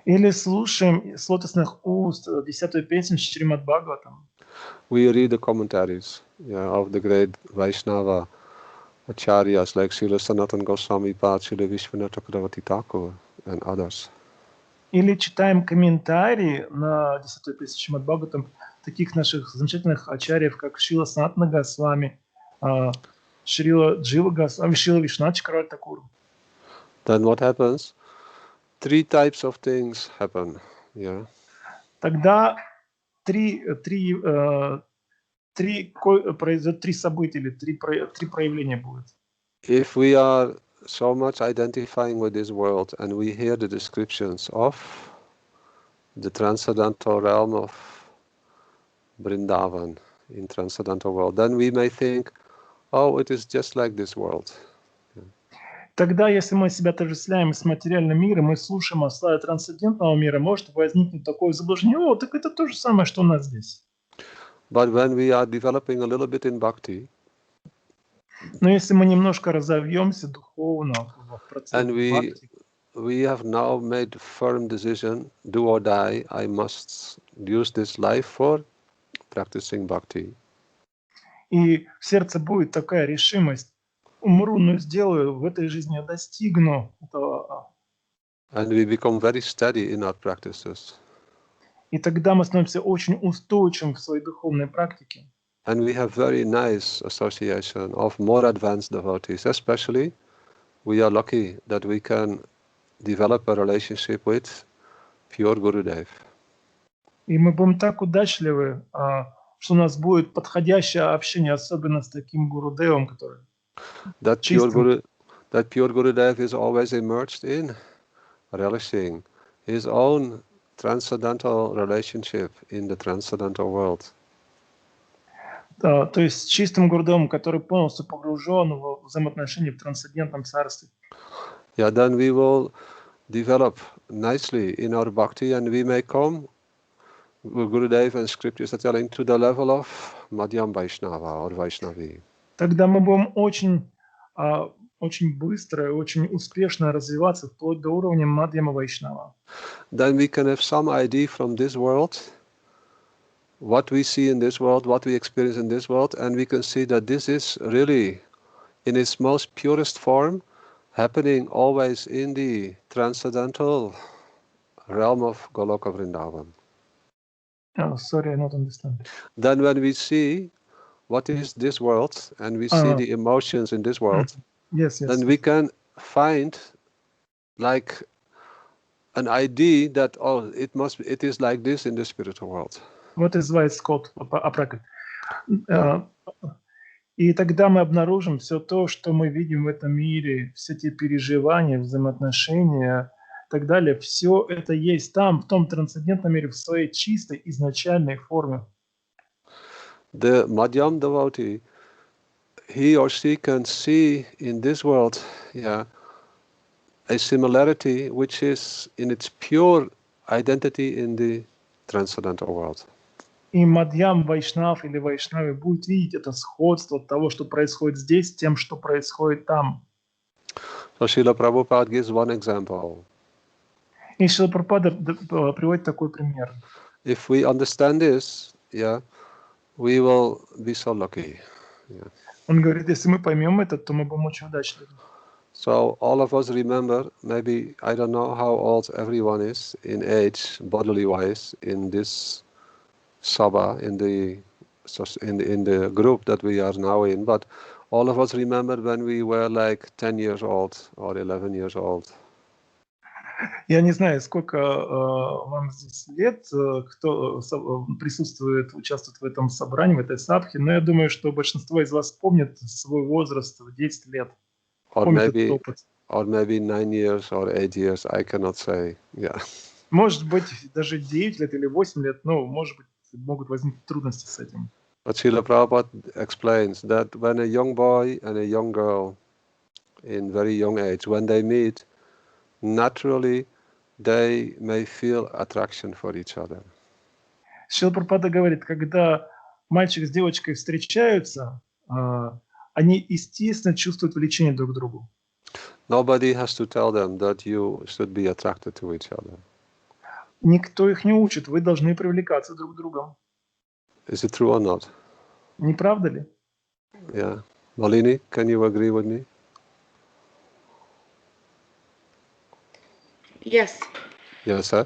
или слушаем с лотосных уст 10-ю песню Шримад Бхагаватам, we read the commentaries of the great Vaishnava acharyas like Srila Sanatana Goswami Pad, Srila Vishwanath Chakravarti Thakur, and others. или читаем комментарии на 10-ю песню Шримад Бхагаватам таких наших замечательных ачарьев, как Шрила Санатана Госвами, Шрила Джива Госвами, Шрила Вишванатх Чакраварти Тхакур. Then what happens? Three types of things happen. Тогда произойдет три события или три проявления будет. If we are so much identifying with this world and we hear the descriptions of the transcendental realm of Vrindavan in transcendental world, then we may think, oh, it is just like this world. Тогда, если мы себя отождествляем с материальным миром, мы слушаем о славе трансцендентного мира, может возникнуть такое заблуждение: о, так это то же самое, что у нас здесь. But when we are developing a little bit in bhakti, но если мы немножко разовьемся духовно в процессе and бхакти, we have now made a firm decision, do or die, I must use this life for practicing bhakti. И в сердце будет такая решимость: умру, но сделаю, в этой жизни я достигну этого. And we become very steady in our practices. И тогда мы становимся очень устойчивым в своей духовной практике. And we have very nice association of more advanced devotees. Especially, we are lucky that we can develop a relationship with pure Gurudev. И мы будем так удачливы, что у нас будет подходящее общение, особенно с таким Гурудевом, который That pure Gurudev is always immersed in relishing his own transcendental relationship in the transcendental world. То есть с чистым Гурудевом, который полностью погружен в взаимоотношения в трансцендентном царстве. Yeah, then we will develop nicely in our bhakti, and we may come, Gurudev and scriptures are telling, to the level of Madhyam Vaishnava or Vaishnavi. Тогда мы будем очень быстро и очень успешно развиваться вплоть до уровня Мадьяма Вайшнава. Then we can have some idea from this world, what we see in this world, what we experience in this world, and we can see that this is really, in its most purest form, happening always in the transcendental realm of Goloka Vrindavan. Sorry, I don't understand. Then when we see what is this world, and we see the emotions in this world, yes. then we can find like an idea that, oh, it is like this in the spiritual world. What is why it's called aprakrit. И тогда мы обнаружим все то, что мы видим в этом мире, все те переживания, взаимоотношения и так далее, все это есть там, в том трансцендентном мире, в своей чистой изначальной форме. The Madhyam devotee, he or she can see in this world, a similarity which is in its pure identity in the transcendental world. И Мадьям Вайшнав или Вайшнави будет видеть это сходство того, что происходит здесь, с тем, что происходит там. So Srila Prabhupada gives one example. И Шрила Прабхупада приводит такой пример. If we understand this, we will be so lucky. Он говорит, если мы поймем это, то мы будем очень удачливы. So all of us remember, maybe, I don't know how old everyone is in age, bodily wise, in this Sabha, in the group that we are now in, but all of us remember when we were like 10 years old or 11 years old. Я не знаю, сколько вам здесь лет, кто присутствует, участвует в этом собрании, в этой сабхе, но я думаю, что большинство из вас помнит свой возраст в 10 лет. Or maybe 9 years or 8 years, I cannot say. Yeah. Может быть, даже 9 лет или 8 лет, но, может быть, могут возникнуть трудности с этим. But Srila Prabhupada explains that when a young boy and a young girl in very young age, when they meet, naturally they may feel attraction for each other. Шрила Прабхупада говорит, когда мальчик с девочкой встречаются, они, естественно, чувствуют влечение друг к другу. Nobody has to tell them that you should be attracted to each other. Никто их не учит, вы должны привлекаться друг к другу. Is it true or not? Не правда ли? Yeah. Malini, can you agree with me? Yes, Yes, sir.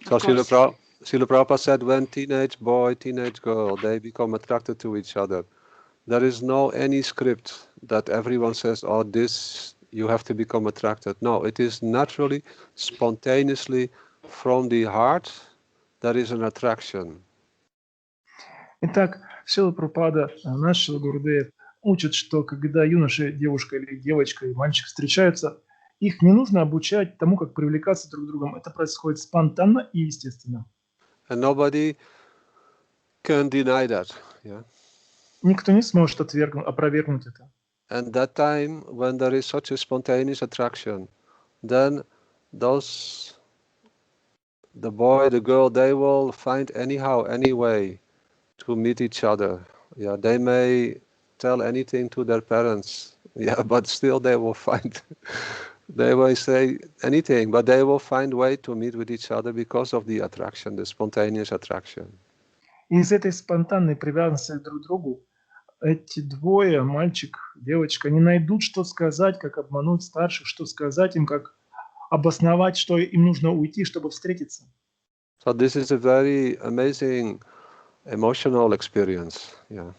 So of course. Srila Prabhupada said when teenage boy, teenage girl, they become attracted to each other, there is no any script that everyone says, oh, this, you have to become attracted. No, it is naturally, spontaneously, from the heart, there is an attraction. Итак, Шрила Прабхупада, наш Шрила Гурудев, учит, что когда юноша, девушка или девочка и мальчик встречаются, их не нужно обучать тому, как привлекаться друг к другу. Это происходит спонтанно и естественно. And nobody can deny that. Yeah. Никто не сможет опровергнуть это. And that time, when there is such a spontaneous attraction, then the boy, the girl, they will find anyhow, any way to meet each other. Yeah, they may tell anything to their parents. Yeah, but still they will find, they will say anything, but they will find way to meet with each other because of the attraction, the spontaneous attraction. И из этой спонтанной привязанности друг к другу эти двое, мальчик, девочка, они найдут, что сказать, как обмануть старших, что сказать им, как обосновать, что им нужно уйти, чтобы встретиться. So this is a very amazing emotional experience. Yeah.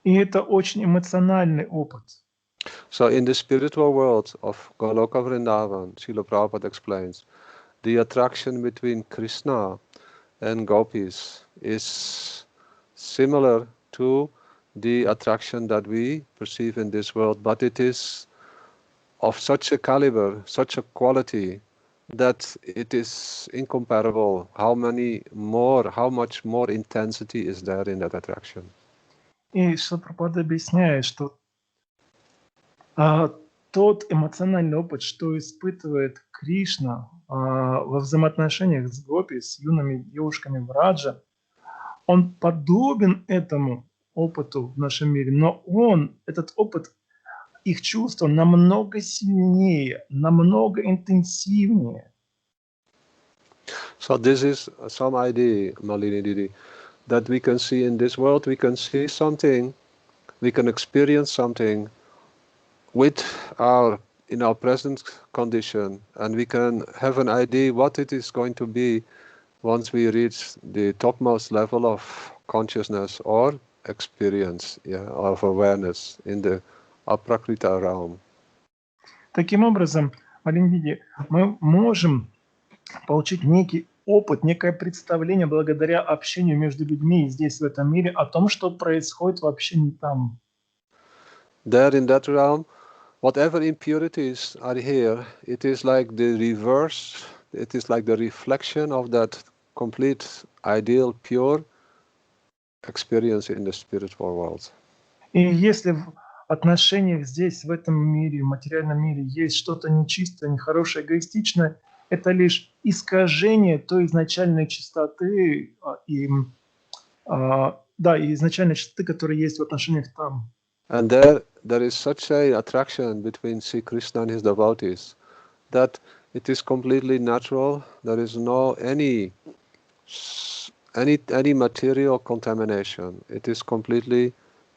И это очень эмоциональный опыт. So in the spiritual world of Goloka Vrindavan, Srila Prabhupada explains, the attraction between Krishna and Gopis is similar to the attraction that we perceive in this world, but it is of such a caliber, such a quality, that it is incomparable. How much more intensity is there in that attraction? И Шрила Прабхупада объясняет, что тот эмоциональный опыт, что испытывает Кришна во взаимоотношениях с гопи, с юными девушками Браджа, он подобен этому опыту в нашем мире, но этот опыт, их чувства намного сильнее, намного интенсивнее. So this is some idea, Malini Didi, that we can see in this world, we can see something, we can experience something in our present condition, and we can have an idea what it is going to be once we reach the topmost level of consciousness or experience, of awareness in the aprakrita realm. Таким образом, Малиндиди, мы можем получить некий опыт, некое представление благодаря общению между людьми здесь, в этом мире, о том, что происходит вообще не там. There in that realm, whatever impurities are here, it is like the reverse, it is like the reflection of that complete, ideal, pure experience in the spiritual world. И если в отношениях здесь, в этом мире, в материальном мире, есть что-то нечистое, нехорошее, эгоистичное, это лишь искажение той изначальной чистоты и изначальной чистоты, которая есть в отношениях там. And there is such an attraction between Sri Krishna and his devotees that it is completely natural. There is no any material contamination. It is completely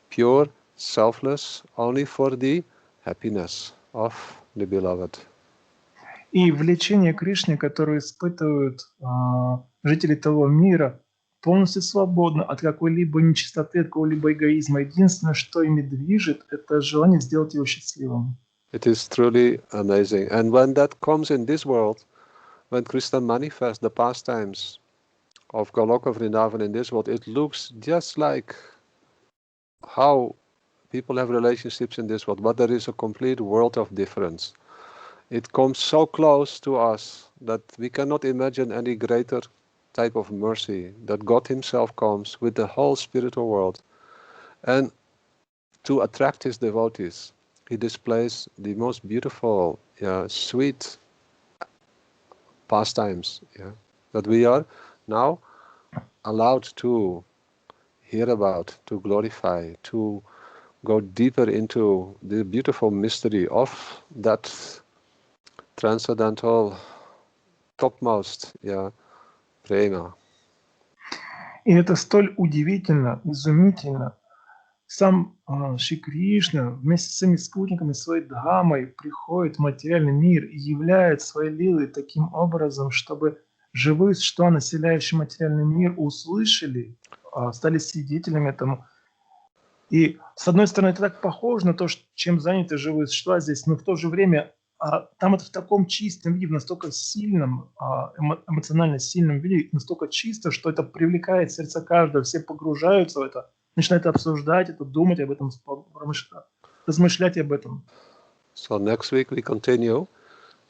pure, selfless, only for the happiness of the beloved. И влечение Кришны, которое испытывают жители того мира, полностью свободно от какой-либо нечистоты, от какого-либо эгоизма. Единственное, что ими движет, это желание сделать его счастливым. It is truly amazing. And when that comes in this world, when Krishna manifests the pastimes of Goloka Vrindavan in this world, it looks just like how people have relationships in this world, but there is a complete world of difference. It comes so close to us that we cannot imagine any greater type of mercy, that God himself comes with the whole spiritual world, and to attract his devotees, he displays the most beautiful, sweet pastimes, that we are now allowed to hear about, to glorify, to go deeper into the beautiful mystery of that transcendental, topmost, prema. И это столь удивительно, изумительно. Сам Шри Кришна вместе с своими спутниками, своей дхамой приходит в материальный мир и являет свои лилы таким образом, чтобы живые существа, населяющие материальный мир, услышали, стали свидетелями этому. И, с одной стороны, это так похоже на то, чем заняты живые существа здесь, но в то же время там это в таком чистом виде, настолько сильном, эмоционально сильном виде, настолько чисто, что это привлекает сердце каждого, все погружаются в это, начинают обсуждать это, думать об этом, размышлять об этом. So next week we continue.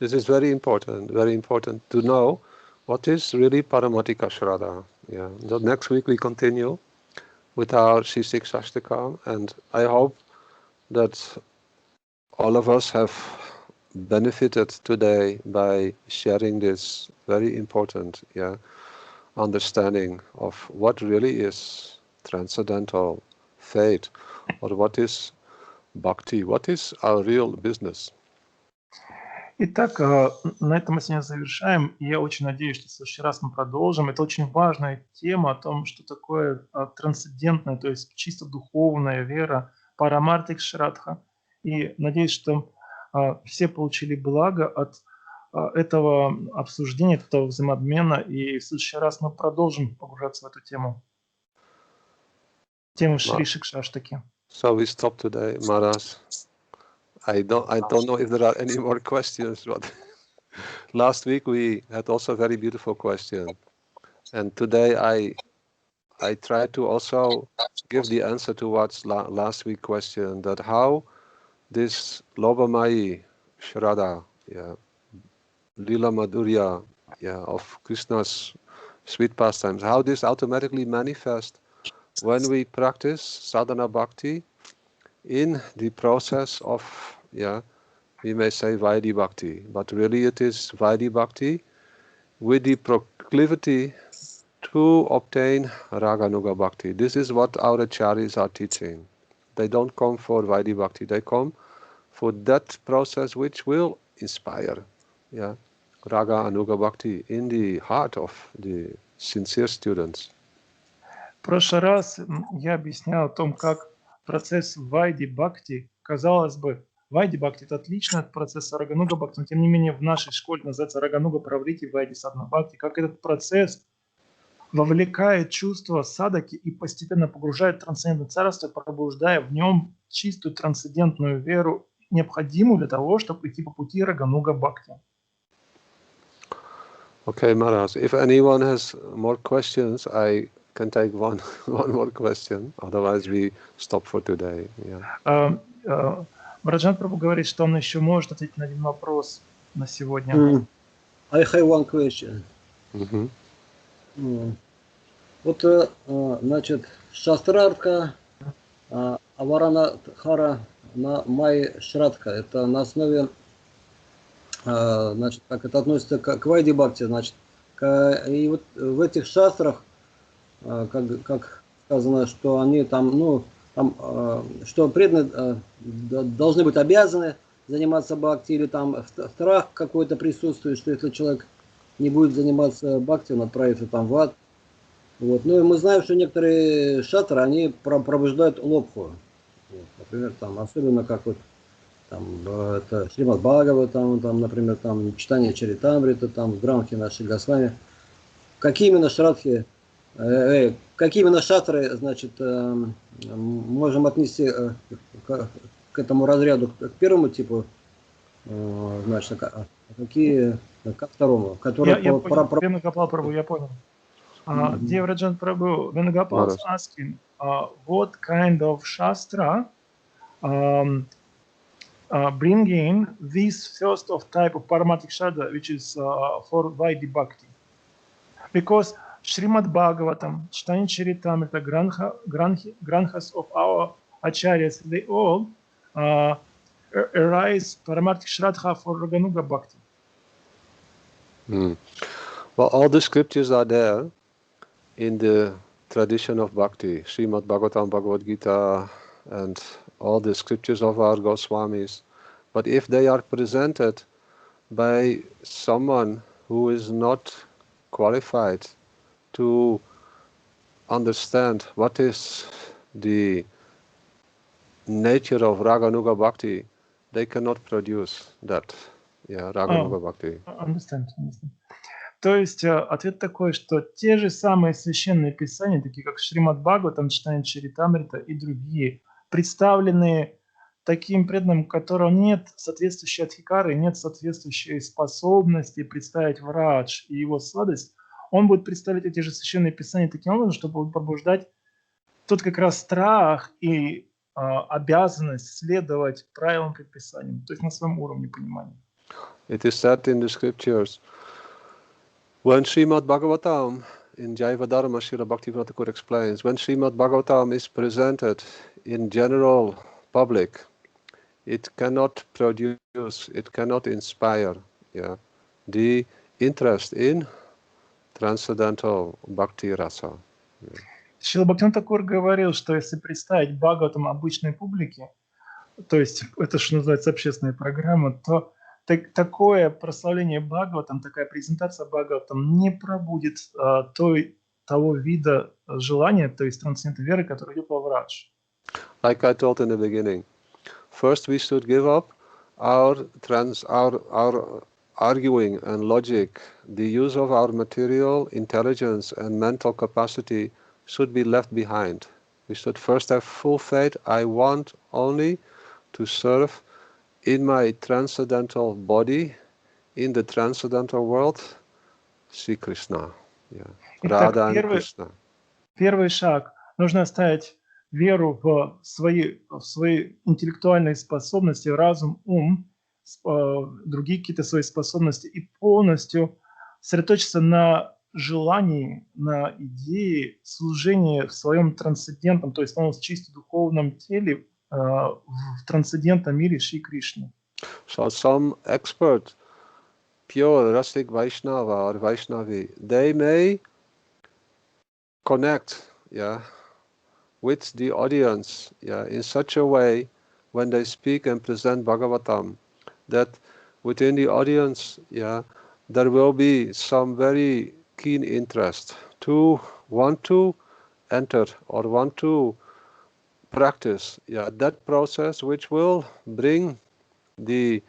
This is very important to know what is really Paramatika Shraddha. Yeah. So next week we continue with our Shikshashtaka, and I hope that all of us have benefited today by sharing this very important understanding of what really is transcendental faith, or what is bhakti, what is our real business. Итак, на этом мы сегодня завершаем. И я очень надеюсь, что в следующий раз мы продолжим. Это очень важная тема о том, что такое трансцендентная, то есть чисто духовная вера, парамартик шрадха. И надеюсь, что все получили благо от этого обсуждения, от этого взаимообмена. И в следующий раз мы продолжим погружаться в эту тему. Тему Шри Шикшаштаки. So we stop today, Maharaj. I don't know if there are any more questions, but last week we had also a very beautiful question, and today I tried to also give the answer to what's last week's question, that how this Lobamai Shraddha, Lila Madhurya, of Krishna's sweet pastimes, how this automatically manifests when we practice sadhana bhakti in the process of, we may say Vaidhi Bhakti, but really it is Vaidhi Bhakti with the proclivity to obtain Raganuga Bhakti. This is what our acharyas are teaching. They don't come for Vaidhi Bhakti, they come for that process which will inspire Raga Anuga Bhakti in the heart of the sincere students. В прошлый раз я объяснял о том, как процесс Вайди Бхакти, казалось бы, Вайди Бхакти – это отлично от процесса Рагануга Бхакти, но тем не менее в нашей школе называется Рагануга Праврити Вайди Садхана Бхакти, как этот процесс вовлекает чувство садаки и постепенно погружает в трансцендентное царство, пробуждая в нем чистую трансцендентную веру, необходимую для того, чтобы идти по пути Рагануга Бхакти. Okay, Maharaj, if anyone has more questions, I can take one more question, otherwise we stop for today. Браджанатх Прабху говорит, что он еще может ответить на один вопрос на сегодня. I have one question. Вот, значит, Шастрарка, Аваранадхара, Май Шрадха, это на основе, значит, как это относится к Вайди Бхакти, значит, и вот в этих шастрах, как сказано, что они там, что преданные должны быть обязаны заниматься бхакти, или там страх какой-то присутствует, что если человек не будет заниматься бхакти, он отправится там в ад. Вот. Ну и мы знаем, что некоторые шатры, они пробуждают лобху. Вот. Например, там, особенно как вот там, это Шримад Бхагава, там, например, там, читание Чаритамрита, там, Гранхи наши Госвами. Какие именно шрадхи, какие именно шатры, значит, можем отнести к этому разряду, к первому типу, значит, а какие ко второму, который Я понял, Венагопал Прабху, я понял. Dear Bраджанатх Prabhu, Venugopal is asking, what kind of shastra bring in this first of type of paramatic shraddha, which is for Vaidhi Bhakti? Because Srimad Bhagavatam, Chaitanya Charitamrita, Granthas of our acharyas, they all arise paramatic shraddha for Raganuga Bhakti. Well, all the scriptures are there in the tradition of bhakti, Srimad Bhagavatam, Bhagavad Gita, and all the scriptures of our Goswamis. But if they are presented by someone who is not qualified to understand what is the nature of Raganuga Bhakti, they cannot produce that. Yeah, Raganuga Bhakti. Understand. То есть ответ такой, что те же самые священные писания, такие как Шримад Бхагаватам, Читание Чаритамрита и другие, представленные таким преданным, у которого нет соответствующей адхикары, нет соответствующей способности представить врадж и его сладость, он будет представлять эти же священные писания таким образом, чтобы пробуждать тот как раз страх и обязанность следовать правилам предписаниям, то есть на своем уровне понимания. It is said in the scriptures, when Srimad Bhagavatam, in Jaiva Dharma, Srila Bhaktivinoda Thakur explains, when Srimad Bhagavatam is presented in general public, it cannot produce, it cannot inspire the interest in transcendental bhakti rasa. Шрила Бхактивинода Тхакур говорил, что если представить Бхагаватам обычной публике, то есть это, что называется, общественная программа, то такое прославление Бхагаватам, такая презентация Бхагаватам не пробудит того вида желания, то есть трансцендентной веры, которая идет во врадж. Like I told in the beginning, first we should give up our arguing and logic. The use of our material intelligence and mental capacity should be left behind. We should first have full faith. I want only to serve in my transcendental body, in the transcendental world, Sri Krishna. Radha and Krishna. Первый шаг. Нужно оставить веру в свои интеллектуальные способности, разум, ум, другие какие-то свои способности и полностью сосредоточиться на желании, на идее служения в своем трансцендентном, то есть в чисто духовном теле, в трансцендентном мире Шри Кришны. So some expert, pure Rasik Vaishnava or Vaishnavi, they may connect with the audience in such a way when they speak and present Bhagavatam that within the audience there will be some very keen interest to want to enter or want to practice that process, which will bring the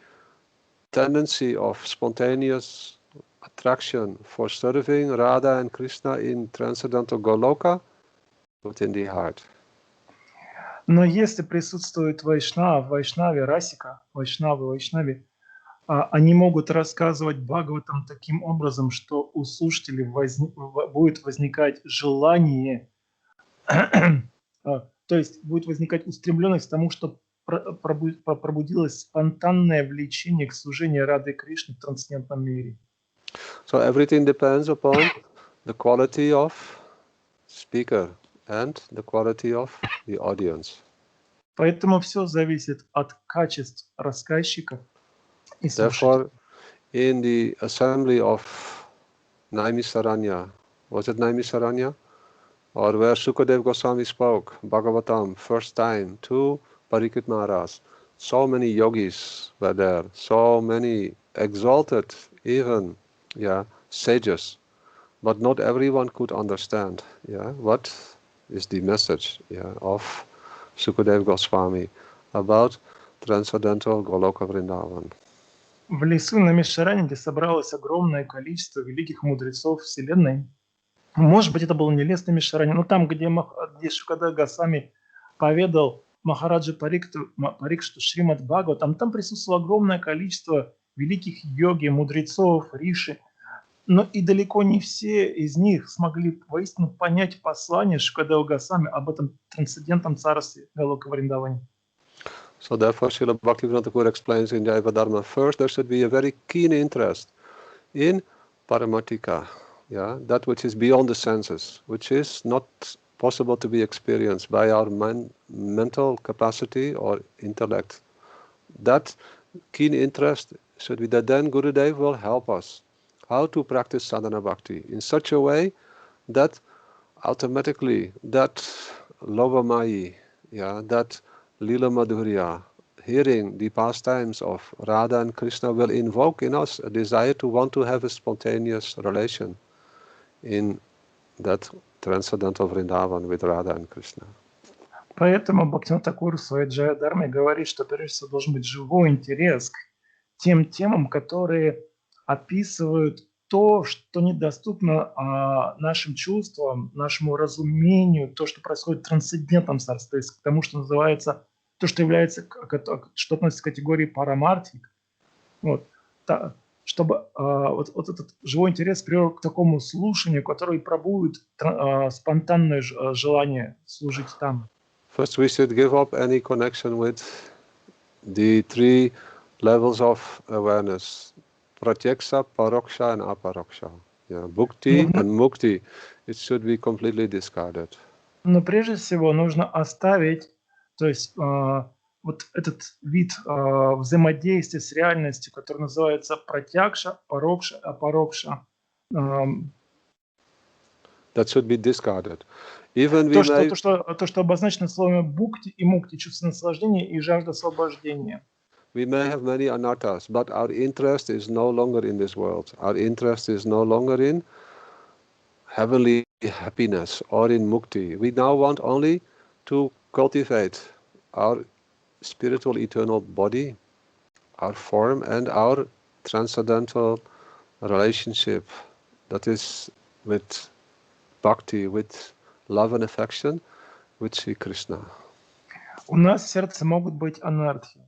tendency of spontaneous attraction for serving Radha and Krishna in transcendental Goloka within the heart. Но если присутствует Вайшнаве, Расика, Вайшнави, они могут рассказывать Бхагаватам таким образом, что у слушателей будет возникать желание, то есть будет возникать устремленность к тому, что пробудилось спонтанное влечение к служению Рады Кришны в трансцендентном мире. So everything depends upon the quality of speaker and the quality of the audience. Поэтому все зависит от качеств рассказчиков. Therefore, in the assembly of Naimisaranya, was it Naimisaranya? Or where Sukadev Goswami spoke Bhagavatam first time to Parikshit Maharaj, so many yogis were there, so many exalted, even sages, but not everyone could understand what is the message of Sukadev Goswami about transcendental Goloka Vrindavan. В лесу на Мишаране, где собралось огромное количество великих мудрецов Вселенной, может быть, это был не лес на Мишаране, но там, где Шукадев Госвами поведал Махараджа Парикшиту Шримад Бхагаватам, там присутствовало огромное количество великих йоги, мудрецов, риши, но и далеко не все из них смогли воистину понять послание Шукадева Госвами об этом трансцендентном царстве Галока Вриндаване. So therefore, Srila Bhaktivinoda Thakur explains in Jaiva Dharma, first there should be a very keen interest in Paramatika, that which is beyond the senses, which is not possible to be experienced by our mental capacity or intellect. That keen interest should be that then Gurudev will help us how to practice sadhana bhakti in such a way that automatically that Lovamayi, that Lila Madhurya, hearing the pastimes of Radha and Krishna will invoke in us a desire to want to have a spontaneous relation in that transcendental Vrindavan with Radha and Krishna. Поэтому Бхактивинода Тхакур в своей Джая-дарме говорит, что прежде всего должен быть живой интерес к тем темам, которые описывают то, что недоступно нашим чувствам, нашему разумению, то, что происходит в трансцендентном царстве, то есть к тому, что называется, то, что является, что относится к категории парамартик. Вот. Чтобы вот этот живой интерес привел к такому слушанию, который пробудет спонтанное желание служить там. First, we should give up any connection with the three levels of awareness: pratyaksha, paroksha, and aparoksha. Bhukti and mukti. It should be completely discarded. Но прежде всего нужно оставить, то есть вот этот вид взаимодействия с реальностью, который называется пратьякша, парокша, апарокша. That should be discarded. Even то, что обозначено словами бхукти и мукти, чувство наслаждения и жажда освобождения. We may have many anarthas, but our interest is no longer in this world. Our interest is no longer in heavenly happiness or in mukti. We now want only to cultivate our spiritual eternal body, our form, and our transcendental relationship. That is with bhakti, with love and affection, with Sri Krishna. У нас в сердце могут быть анархи,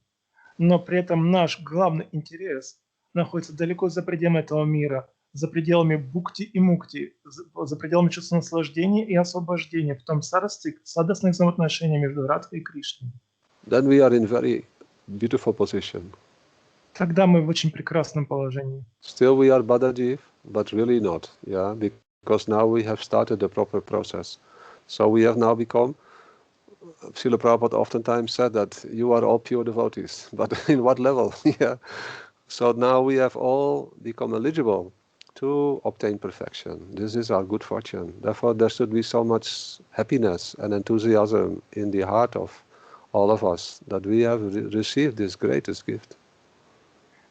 но при этом наш главный интерес находится далеко за пределами этого мира, за пределами бхукти и мукти, за пределами чувства наслаждения и освобождения в том царстве сладостных взаимоотношений между Радхой и Кришной. Then we are in very beautiful position. Тогда мы в очень прекрасном положении. Still we are Badajiv, but really not, because now we have started the proper process. So we have now become, Srila Prabhupada oftentimes said that you are all pure devotees, but in what level? So now we have all become eligible to obtain perfection. This is our good fortune. Therefore there should be so much happiness and enthusiasm in the heart of all of us that we have received this greatest gift.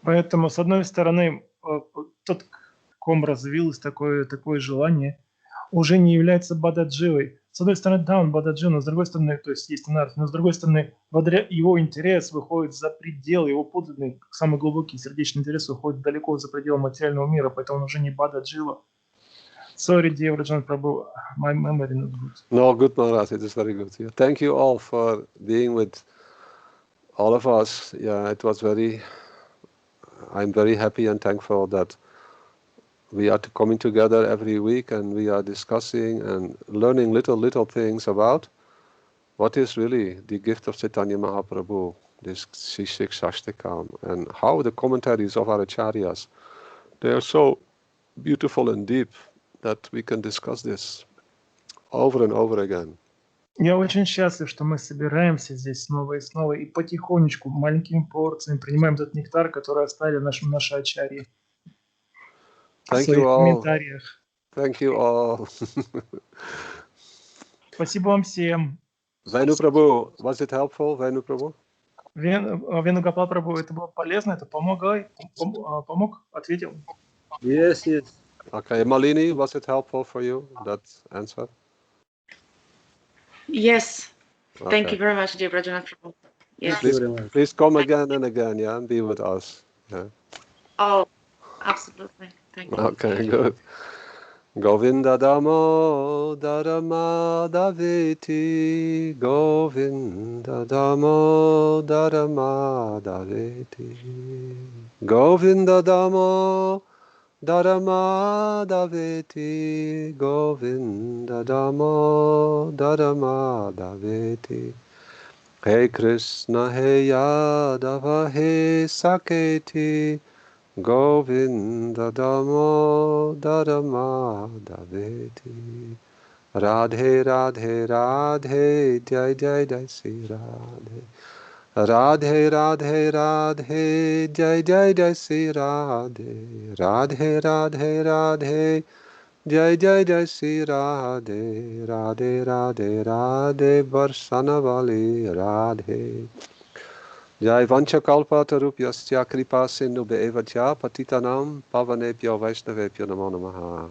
Поэтому, с одной стороны, тот, в ком развилось такое желание, уже не является бададживой. С одной стороны, да, он бададжи, но с другой стороны, то есть есть анархия, но с другой стороны, благодаря его интерес выходит за пределы, его подлинный, самый глубокий сердечный интерес выходит далеко за пределы материального мира, поэтому он уже не бададжива. Sorry, dear Bраджанатх Prabhu, my memory not good. No, good Maharaj, it is very good. Thank you all for being with all of us. It was I'm very happy and thankful that we are coming together every week and we are discussing and learning little things about what is really the gift of Chaitanya Mahaprabhu, this Shikshashtaka, and how the commentaries of our acharyas, they are so beautiful and deep that we can discuss this over and over again. Я очень счастлив, что мы собираемся здесь снова и снова и потихонечку, маленькими порциями принимаем этот нектар, который оставили наши ачарьи в своих комментариях. Thank you all. Спасибо вам всем. Venu Prabhu, was it helpful, Venu Prabhu? Венугопал Прабху, это было полезно, это помог, ответил. Yes. Okay, Malini, was it helpful for you, that answer? Yes. Okay. Thank you very much, dear Bраджанатх Prabhu. Yes. Please come again and again, and be with us. Oh, absolutely. Thank you. Okay, good. Govinda Damo Dharma Daveti, Govinda Damo Dharma Daveti, Govinda Damo Dharma Daveti, Govinda Damo Dharma Daveti. Hey Krishna, hey Yadava, hey Saketi, Govinda Damo Dharma Daveti. Radhe Radhe Radhe, Jai Jai Jai Sri Radhe. Radhe Radhe Radhe, Jai Jai Jai Sri Radhe. Radhe Radhe Radhe, Jai Jai Jai Sri Radhe, Radhe Radhe Radhe Varsanavali Radhe. Jai Vanchakalpa Tarupyasya Kripa Sindhu Be'evacha Patitanam Pavanebhyo Vaishnavebhyo Namo Namaha.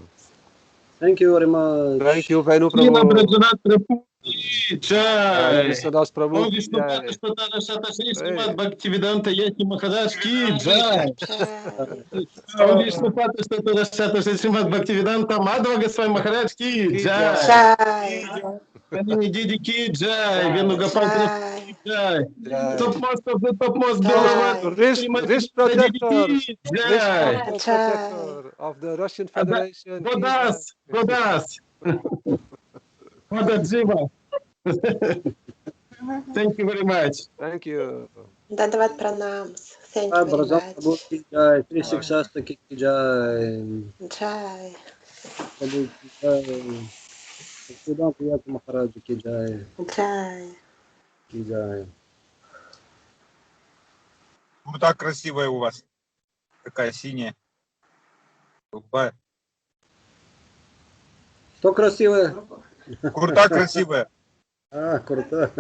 Thank you very much. Thank you, Venu Шрила Prabhu. Браджанатх Прабху Ки Jai Джай. Krishnadas Prabhu Om Ki Vishnu Pada Jai. Svatara Shata Shri Srimad Hey. Bhaktivedanta Yaki Maharaj Ki Джай. Jai. Om Vishnu Pada Svatara Shata Shri Srimad Bhaktivedanta Madhava Goswami Maharaj Ki Ki Джай. Jai. Jai. Kalini Didi Ki Джай. Jai. Venu Gopal Prabhu Ki Jai. Джай. Jai. Topmost of the topmost beloved Jai. Wrist Srimati Didi protector. Ki Wrist Джай. protector of the Russian Federation. Ki Jai. Godas. Godas. Godadziva. Thank you very much. Thank you. Dandavat pranams. Thank you very Brazan Prabhu much. ki jai, Sri Shikshashtaka ki jai, Jai. Prabhu ki jai, Siddhanta Yaki Maharaj ki jai, Jai. ki jai. Курта красивая у вас. Такая синяя. Голубая. Что красивое? Курта красивая. Круто.